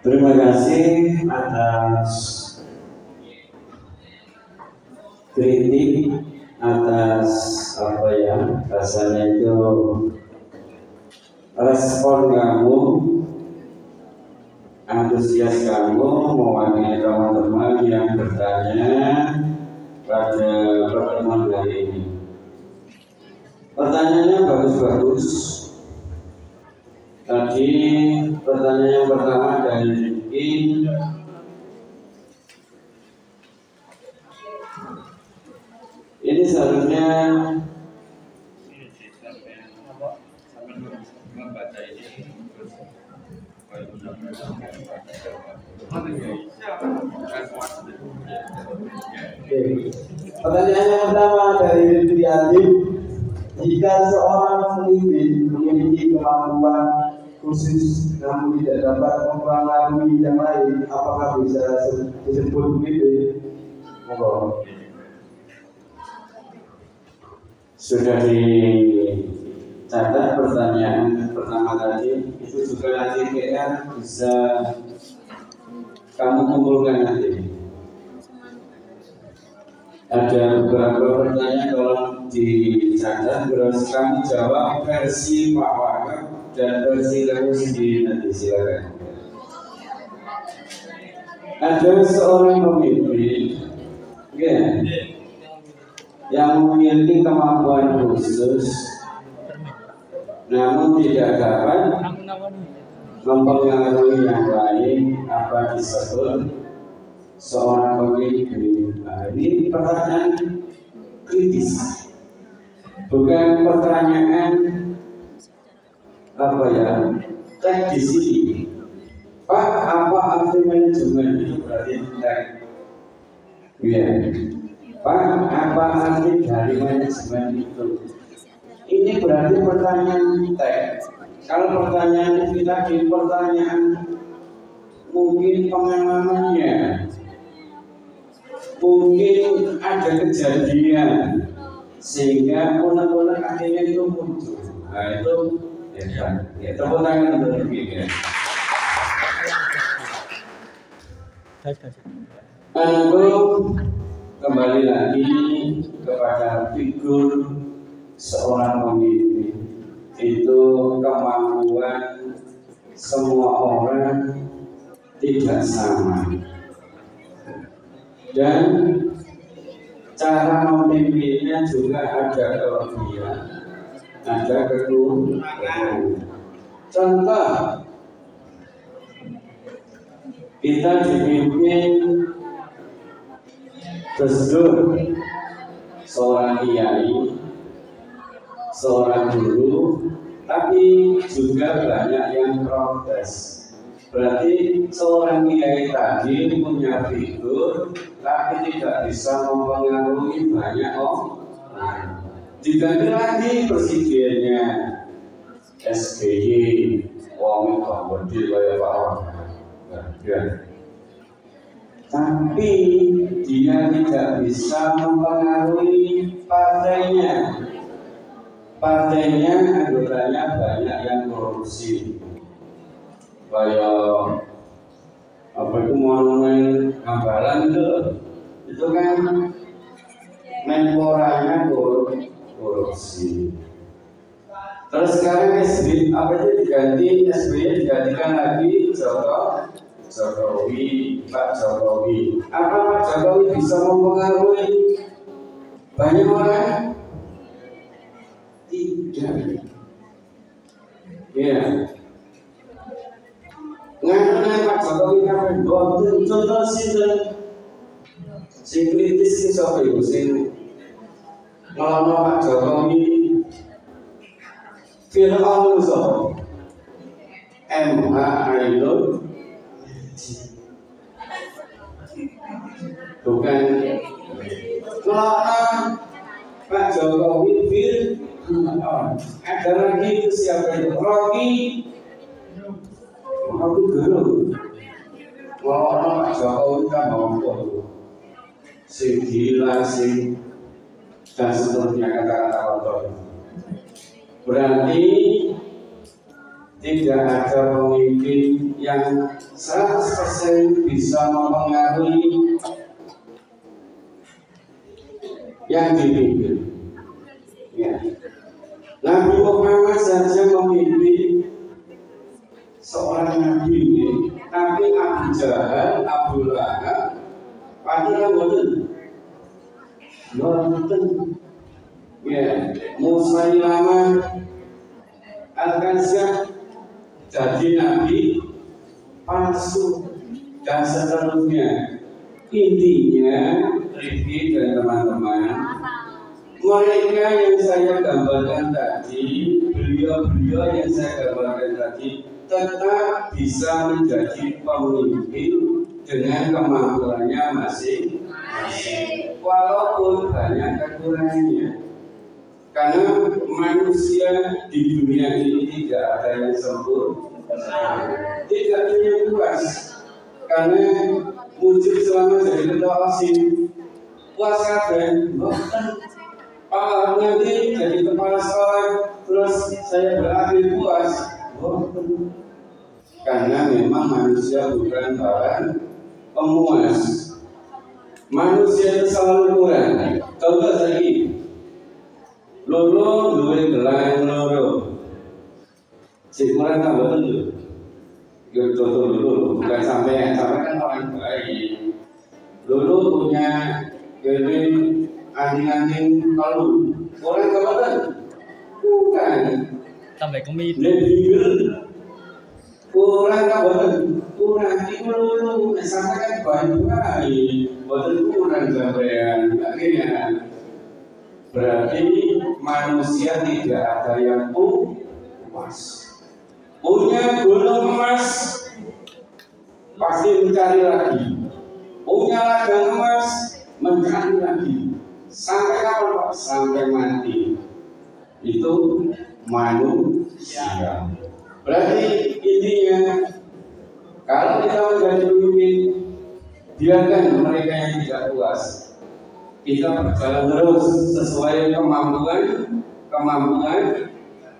Terima kasih atas kritik, atas apa ya rasanya itu respon kamu, antusias kamu mewakili teman-teman yang bertanya pada pertemuan hari ini. Pertanyaannya bagus-bagus. Tadi pertanyaan yang pertama dari Rizky, ini seharusnya membaca ini. Oke. Pertanyaan yang pertama dari Rizky Adib, jika seorang pemimpin memiliki kemampuan khusus namun tidak dapat mempengaruhi yang lain, apakah bisa disebut pemimpin? Monggo. Sudah dicatat pertanyaan pertama tadi, itu juga nanti PR bisa kamu kumpulkan nanti. Ada beberapa pertanyaan tolong dicatat, terus kamu jawab versi Pak Wakil dan versi kamu sendiri nanti, silakan. Ada seorang pemimpin, yang memiliki kemampuan khusus, namun tidak dapat mempengaruhi yang lain, apa disebut seorang pemimpin? Nah, ini pertanyaan kritis, bukan pertanyaan apa ya? Cek di sini, Pak, apa arti manajemen? Itu berarti cek. Ya, Pak, apa arti dari manajemen itu? Ini Ini berarti pertanyaan teks. Kalau pertanyaan kita di pertanyaan mungkin pengalamannya, mungkin ada kejadian sehingga unek-unek akhirnya itu muncul. Nah itu ya tepuk tangan untuk kita. Lalu kembali lagi kepada figur seorang pemimpin, itu kemampuan semua orang tidak sama, dan cara memimpinnya juga ada kelebihan, ada kekurangan. Contoh, kita dipimpin Gus Dur, seorang kiai, seorang guru, tapi juga banyak yang protes. Berarti seorang kiai tadi punya figur, tapi tidak bisa mempengaruhi banyak orang. Diganti lagi presidennya SBY, wong gede kayak Pak Wahid. Tapi dia tidak bisa mempengaruhi partainya. Partainya anggotanya banyak yang korupsi. Kayak apa itu monumen Hambalang itu kan menporanya korupsi. Terus sekarang SBY digantikan lagi Jokowi, Pak Jokowi. Apa Pak Jokowi bisa mempengaruhi banyak orang? Tidak. Ya. Nganggep Pak Jokowi kan contoh sing kritis sing sapa iku sing ngelawan Pak Jokowi Fir'aun sapa? MH Ainul bukan ngelawan Pak Jokowi Fir'aun. Ada lagi itu siapa itu? Rocky Gerung. Ngelawan Pak Jokowi kan ngomong sing gila sing dan seterusnya kata-kata kotor. Berarti tidak ada pemimpin yang 100% bisa mempengaruhi yang dipimpin. Ya. Nabi Muhammad saja memimpin seorang nabi ini, tapi Abu Jahal, Abu Lahab, padahal boten. Ya, Musailamah Al-Kadzdzab jadi nabi palsu dan seterusnya. Intinya, Rifki dan teman-teman, mereka yang saya gambarkan tadi, beliau-beliau yang saya gambarkan tadi, tetap bisa menjadi pemimpin dengan kemampuannya masing-masing, walaupun banyak kekurangannya. Karena manusia di dunia ini tidak ada yang sempurna, tidak ada yang puas. Karena wujud selama jadi ketua OSIS, puas kabeh, Pak nanti jadi kepala sekolah, terus saya berakhir puas, karena memang manusia bukan barang pemuas. Manusia itu selalu kurang. Contoh lagi, loro duwe gelang loro, si kurang tak betul. Contoh dulu, bukan sampai kan orang baik. Loro punya jadi anjing-anjing palu, orang tak betul. Bukan. Sampai kemit. Lebih kurang tak betul. Kurang itu loro, sampai kan banyak baik. Betul kurang sampean, akhirnya. Berarti manusia tidak ada yang puas. Punya gunung emas pasti mencari lagi. Punya ladang emas mencari lagi. Sampai kapan Pak? Sampai mati. itu manusia. Berarti intinya kalau kita menjadi pemimpin, biarkan mereka yang tidak puas. Kita berjalan terus sesuai kemampuan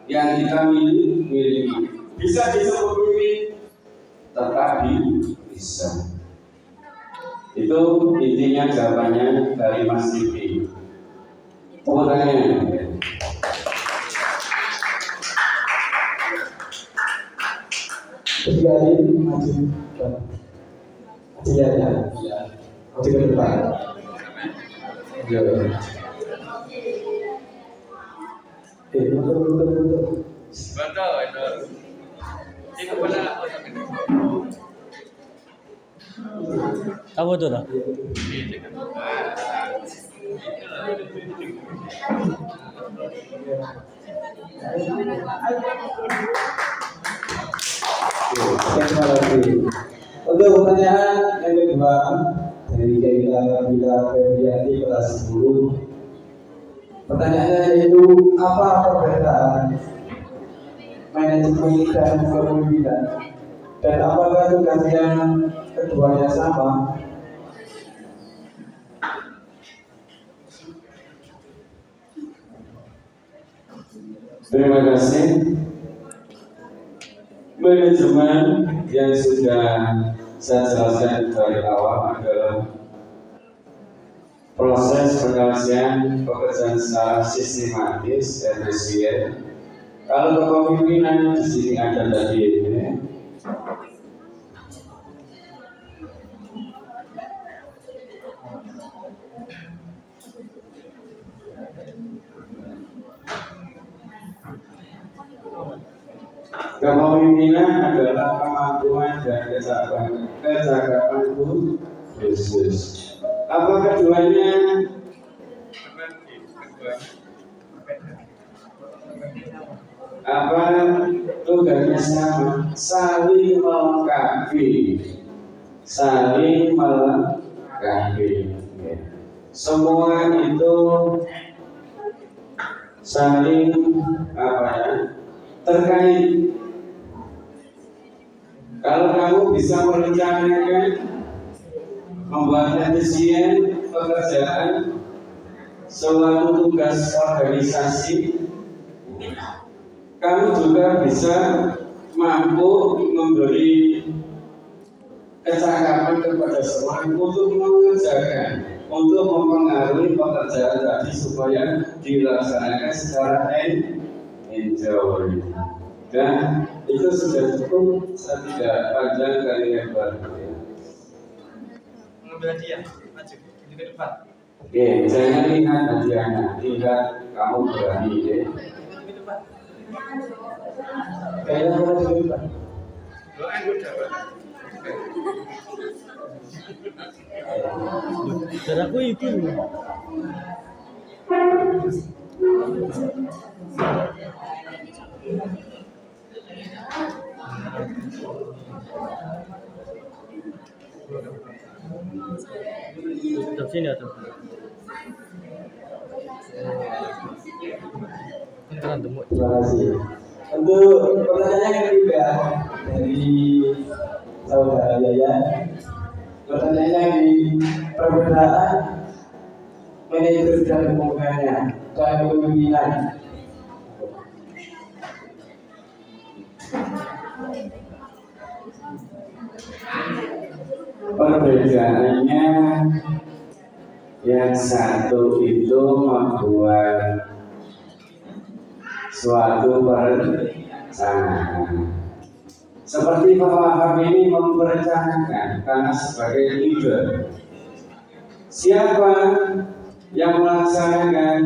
yang kita miliki. Bisa disebut pemimpin, tetapi bisa. Itu intinya jawabannya dari Mas Tipi. Tepuk tangan. Sekali maju ya, maju ke depan. Betul. Itu benar. Apa tuh lah? Terima kasih. Untuk pertanyaan yang kedua dari Kaila Bila Febrianti kelas 10. Pertanyaannya yaitu apa perbedaan manajemen dan kepemimpinan, dan apakah tugasnya keduanya sama? Terima kasih. Manajemen yang sudah saya jelaskan dari awal adalah proses penyelesaian pekerjaan secara sistematis dan efisien. Kalau kepemimpinan di sini ada tadi ini. Kepemimpinan adalah kemampuan dan kecakapan khusus. Apa keduanya? Apa tugasnya sama? Saling melengkapi. Semua itu saling terkait. Kalau kamu bisa merencanakan, membuat efisien pekerjaan, suatu tugas organisasi, kamu juga bisa mampu memberi kecakapan kepada semua untuk mengerjakan, untuk mempengaruhi pekerjaan tadi supaya dilaksanakan secara enjoy. Dan itu sudah cukup, saya tidak panjang kali lebar. Mengambil hadiah, maju ke depan. Oke, jangan lihat hadiahnya, lihat kamu berani ya. Kayaknya maju ke depan. Dan aku itu. Di sini atau? Terima kasih. Untuk pertanyaan yang ketiga dari saudara Yayan, pertanyaannya di perbedaan manajer dan kemungkinannya dan kepemimpinan. Perbedaannya yang satu itu membuat suatu perencanaan. Seperti Bapak ini merencanakan karena sebagai leader. Siapa yang melaksanakan?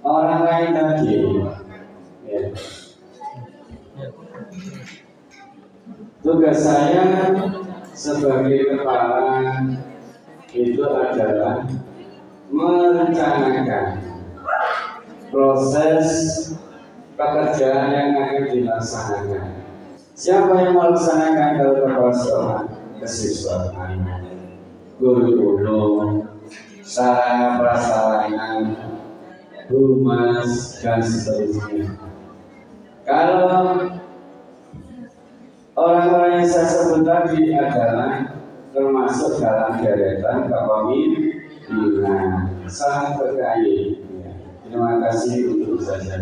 Orang lain tadi. Ya. Tugas saya sebagai kepala itu adalah merencanakan proses pekerjaan yang akan dilaksanakan. Siapa yang melaksanakan? Kalau kepala sekolah, kesiswaan, guru-guru, sarana prasarana, humas, dan seterusnya. Kalau orang-orang yang saya sebut tadi adalah termasuk dalam deretan kepemimpinan sang PKI. Terima kasih untuk saja.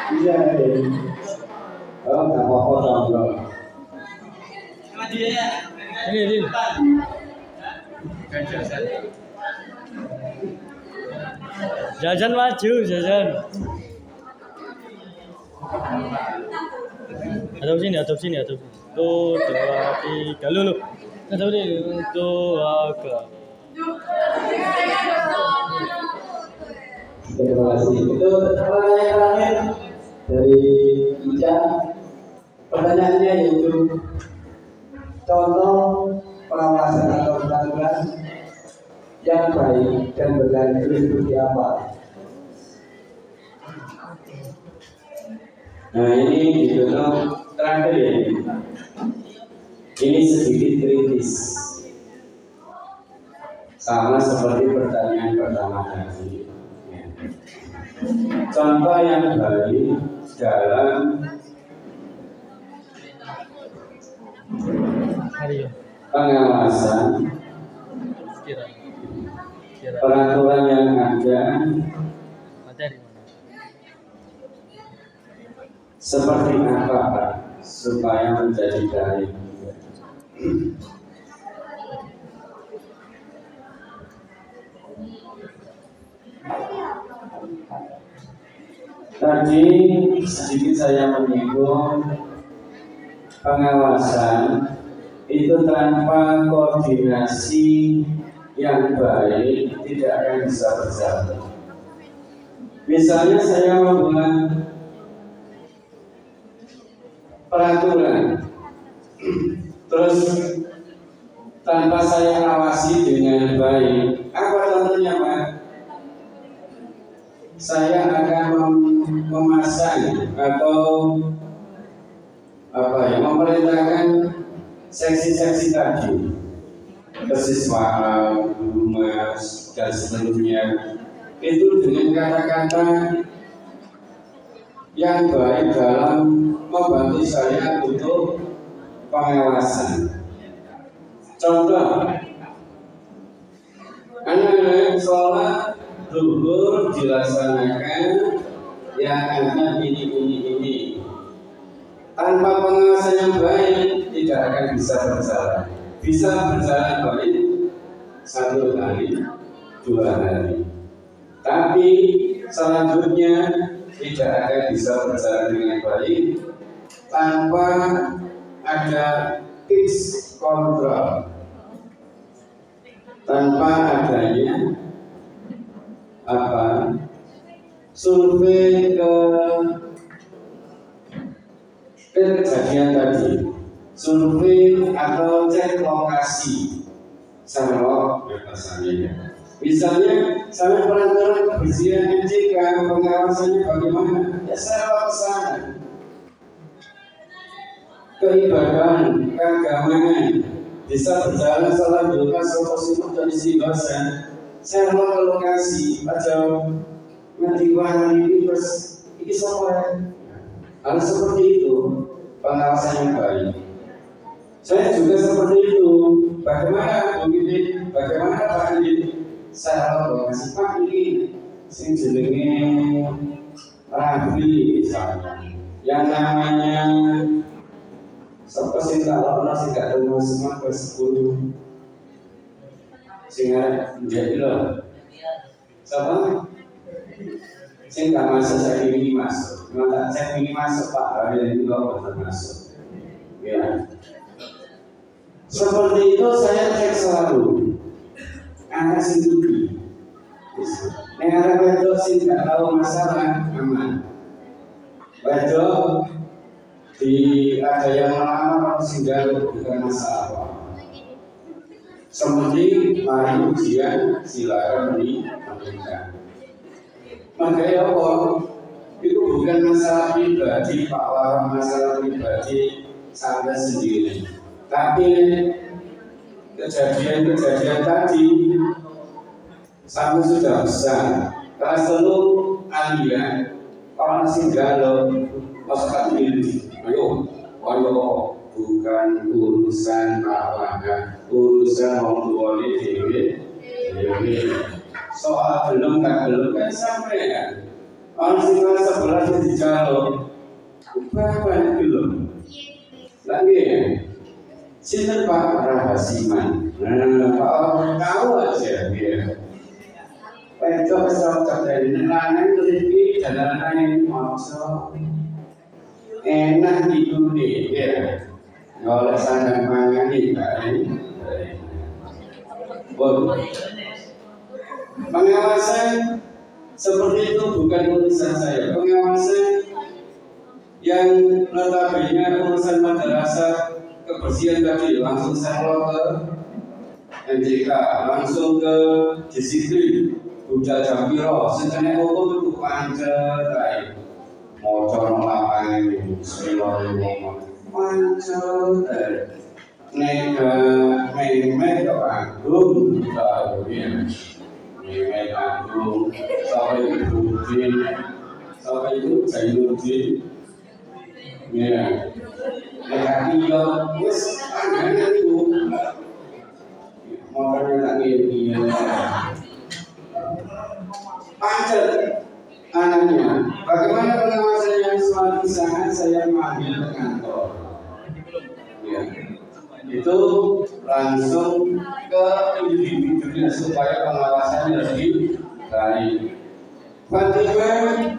Iya, oh nggak apa-apa dong. Ini. Jajan maju, jajan. Atau sini. Tuh, 2, 3, lu. Atau ini, 2, 3. Terima kasih. Itu pertanyaan terakhir dari Ica. Pertanyaannya yaitu contoh pengawasan atau peraturan yang baik dan berlanjut seperti apa? Nah ini ditutup terakhir ya. Ini sedikit kritis, sama seperti pertanyaan pertama tadi. Contoh yang baik dalam pengawasan peraturan yang ada seperti apa Pak, supaya menjadi baik. Tadi sedikit saya menyinggung pengawasan itu tanpa koordinasi yang baik tidak akan bisa berjalan. Misalnya saya membuat peraturan, terus tanpa saya awasi dengan baik, apa contohnya Pak? Saya akan memasang atau memerintahkan seksi-seksi tadi, kesiswaan, humas, dan seterusnya, itu dengan kata-kata yang baik dalam membantu saya untuk pengawasan. Contoh, anak-anak sholat zuhur dilaksanakan yang ada ini. Tanpa pengawasan yang baik tidak akan bisa berjalan. Bisa berjalan baik 1 hari, 2 hari. Tapi selanjutnya tidak akan bisa berjalan dengan baik tanpa ada tips kontrol, tanpa adanya survei ke kejadian tadi, survei atau cek lokasi, samlok bahasanya. Misalnya saya peraturan kebersihan MCK, pengawasannya bagaimana? Ya saya ke sana. Keibadahan, keagamaan bisa berjalan salah duka sopo dan istighosah. Saya mau ke lokasi atau nanti hari ini terus ini semua harus seperti itu pengawasan yang baik. Saya juga seperti itu. Bagaimana Pak Andi? Saya mau ngasih Pak ini sing jenenge Rabi misalnya, yang namanya seperti kalau nasi gak ada semua ke 10 sehingga menjadi loh siapa? Saya nggak masuk, saya ini masuk. Maka saya ini masuk Pak, hari ini lo masuk. Ya. Seperti itu saya cek selalu. Anak sendiri. Yang ada sih nggak tahu masalah aman. Betul. Ada yang melamar sehingga bukan masalah. Seperti mari ujian silakan dilakukan. Makanya itu bukan masalah pribadi Pak Warang, masalah pribadi saya sendiri. Tapi kejadian tadi Sampai sudah besar. Kelas telu alia orang sing galau masakan milih. Ayo, bukan urusan kawangan, urusan orang tua dewi. Soal belum kan sampai ya. Orang sing kelas 11 di galau, berapa belum? Lagi ya. Sinten Pak Rahasiman. Nah, Pak tahu aja dia. Itu cocok dari lanang lebih jalan maksa enak di dunia ya. Oleh sandang mangan ini pengawasan seperti itu bukan urusan saya. Pengawasan yang notabene urusan madrasah kebersihan tadi langsung saya ke NJK, langsung ke disiplin. Udah jam piro, sejenis hukum itu pancet aja. Motor lapangan itu, bismillahirrahmanirrahim. Pancet aja. Memek ke Agung, tahunya. Memek Agung, sampai Ibuddin, sampai itu Zainuddin. Ya, dia, wes, anaknya itu. Motornya tak ngiri. Pancet anaknya. Bagaimana pengawasan yang suatu saat saya manggil ke kantor? Ya. Itu langsung ke individunya supaya pengawasannya lebih baik. Fatimah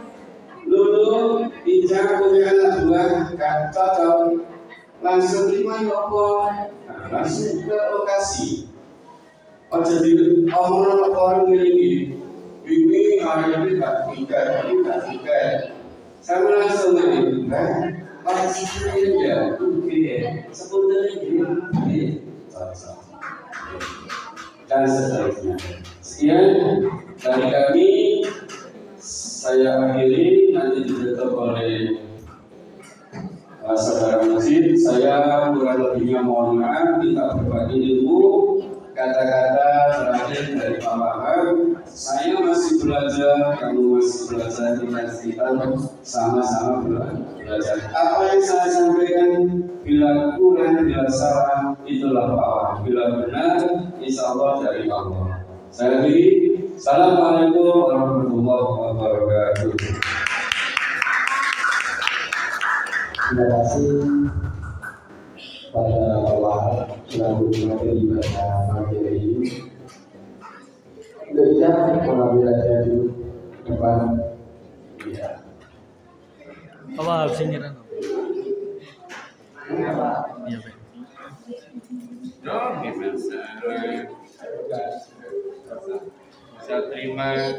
Lulu Ija punya anak buah cocok langsung gimana langsung ke lokasi. Oh jadi orang ini ini hari ini tak tiga. Saya langsung aja, pasti ya, sebetulnya ini, dan seterusnya. Sekian dari kami, saya akhiri nanti ditutup oleh saudara masjid. Saya kurang lebihnya mohon maaf, kita berbagi ilmu. Kata-kata terakhir dari Pak Wahab, saya masih belajar, kamu masih belajar, kita sama-sama belajar. Apa yang saya sampaikan, bila kurang, bila salah, itulah Pak Wahab. Bila benar, insya Allah dari Allah. Saya akhiri, Assalamualaikum warahmatullahi wabarakatuh. Terima kasih pada Allah selalu materi pada materi ini. Tidak mengambil aja dulu depan. Ya. Apa habisnya kan? Iya Pak. Saya terima.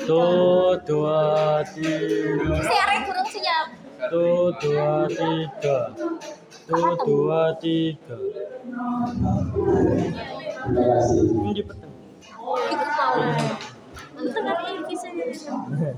Tuh 2 3. Saya kurang siap. Tuh 2 3. Tuh 2 3. Terima kasih. Ini petang. Ikut tahu. Untuk nanti kisah lumayan.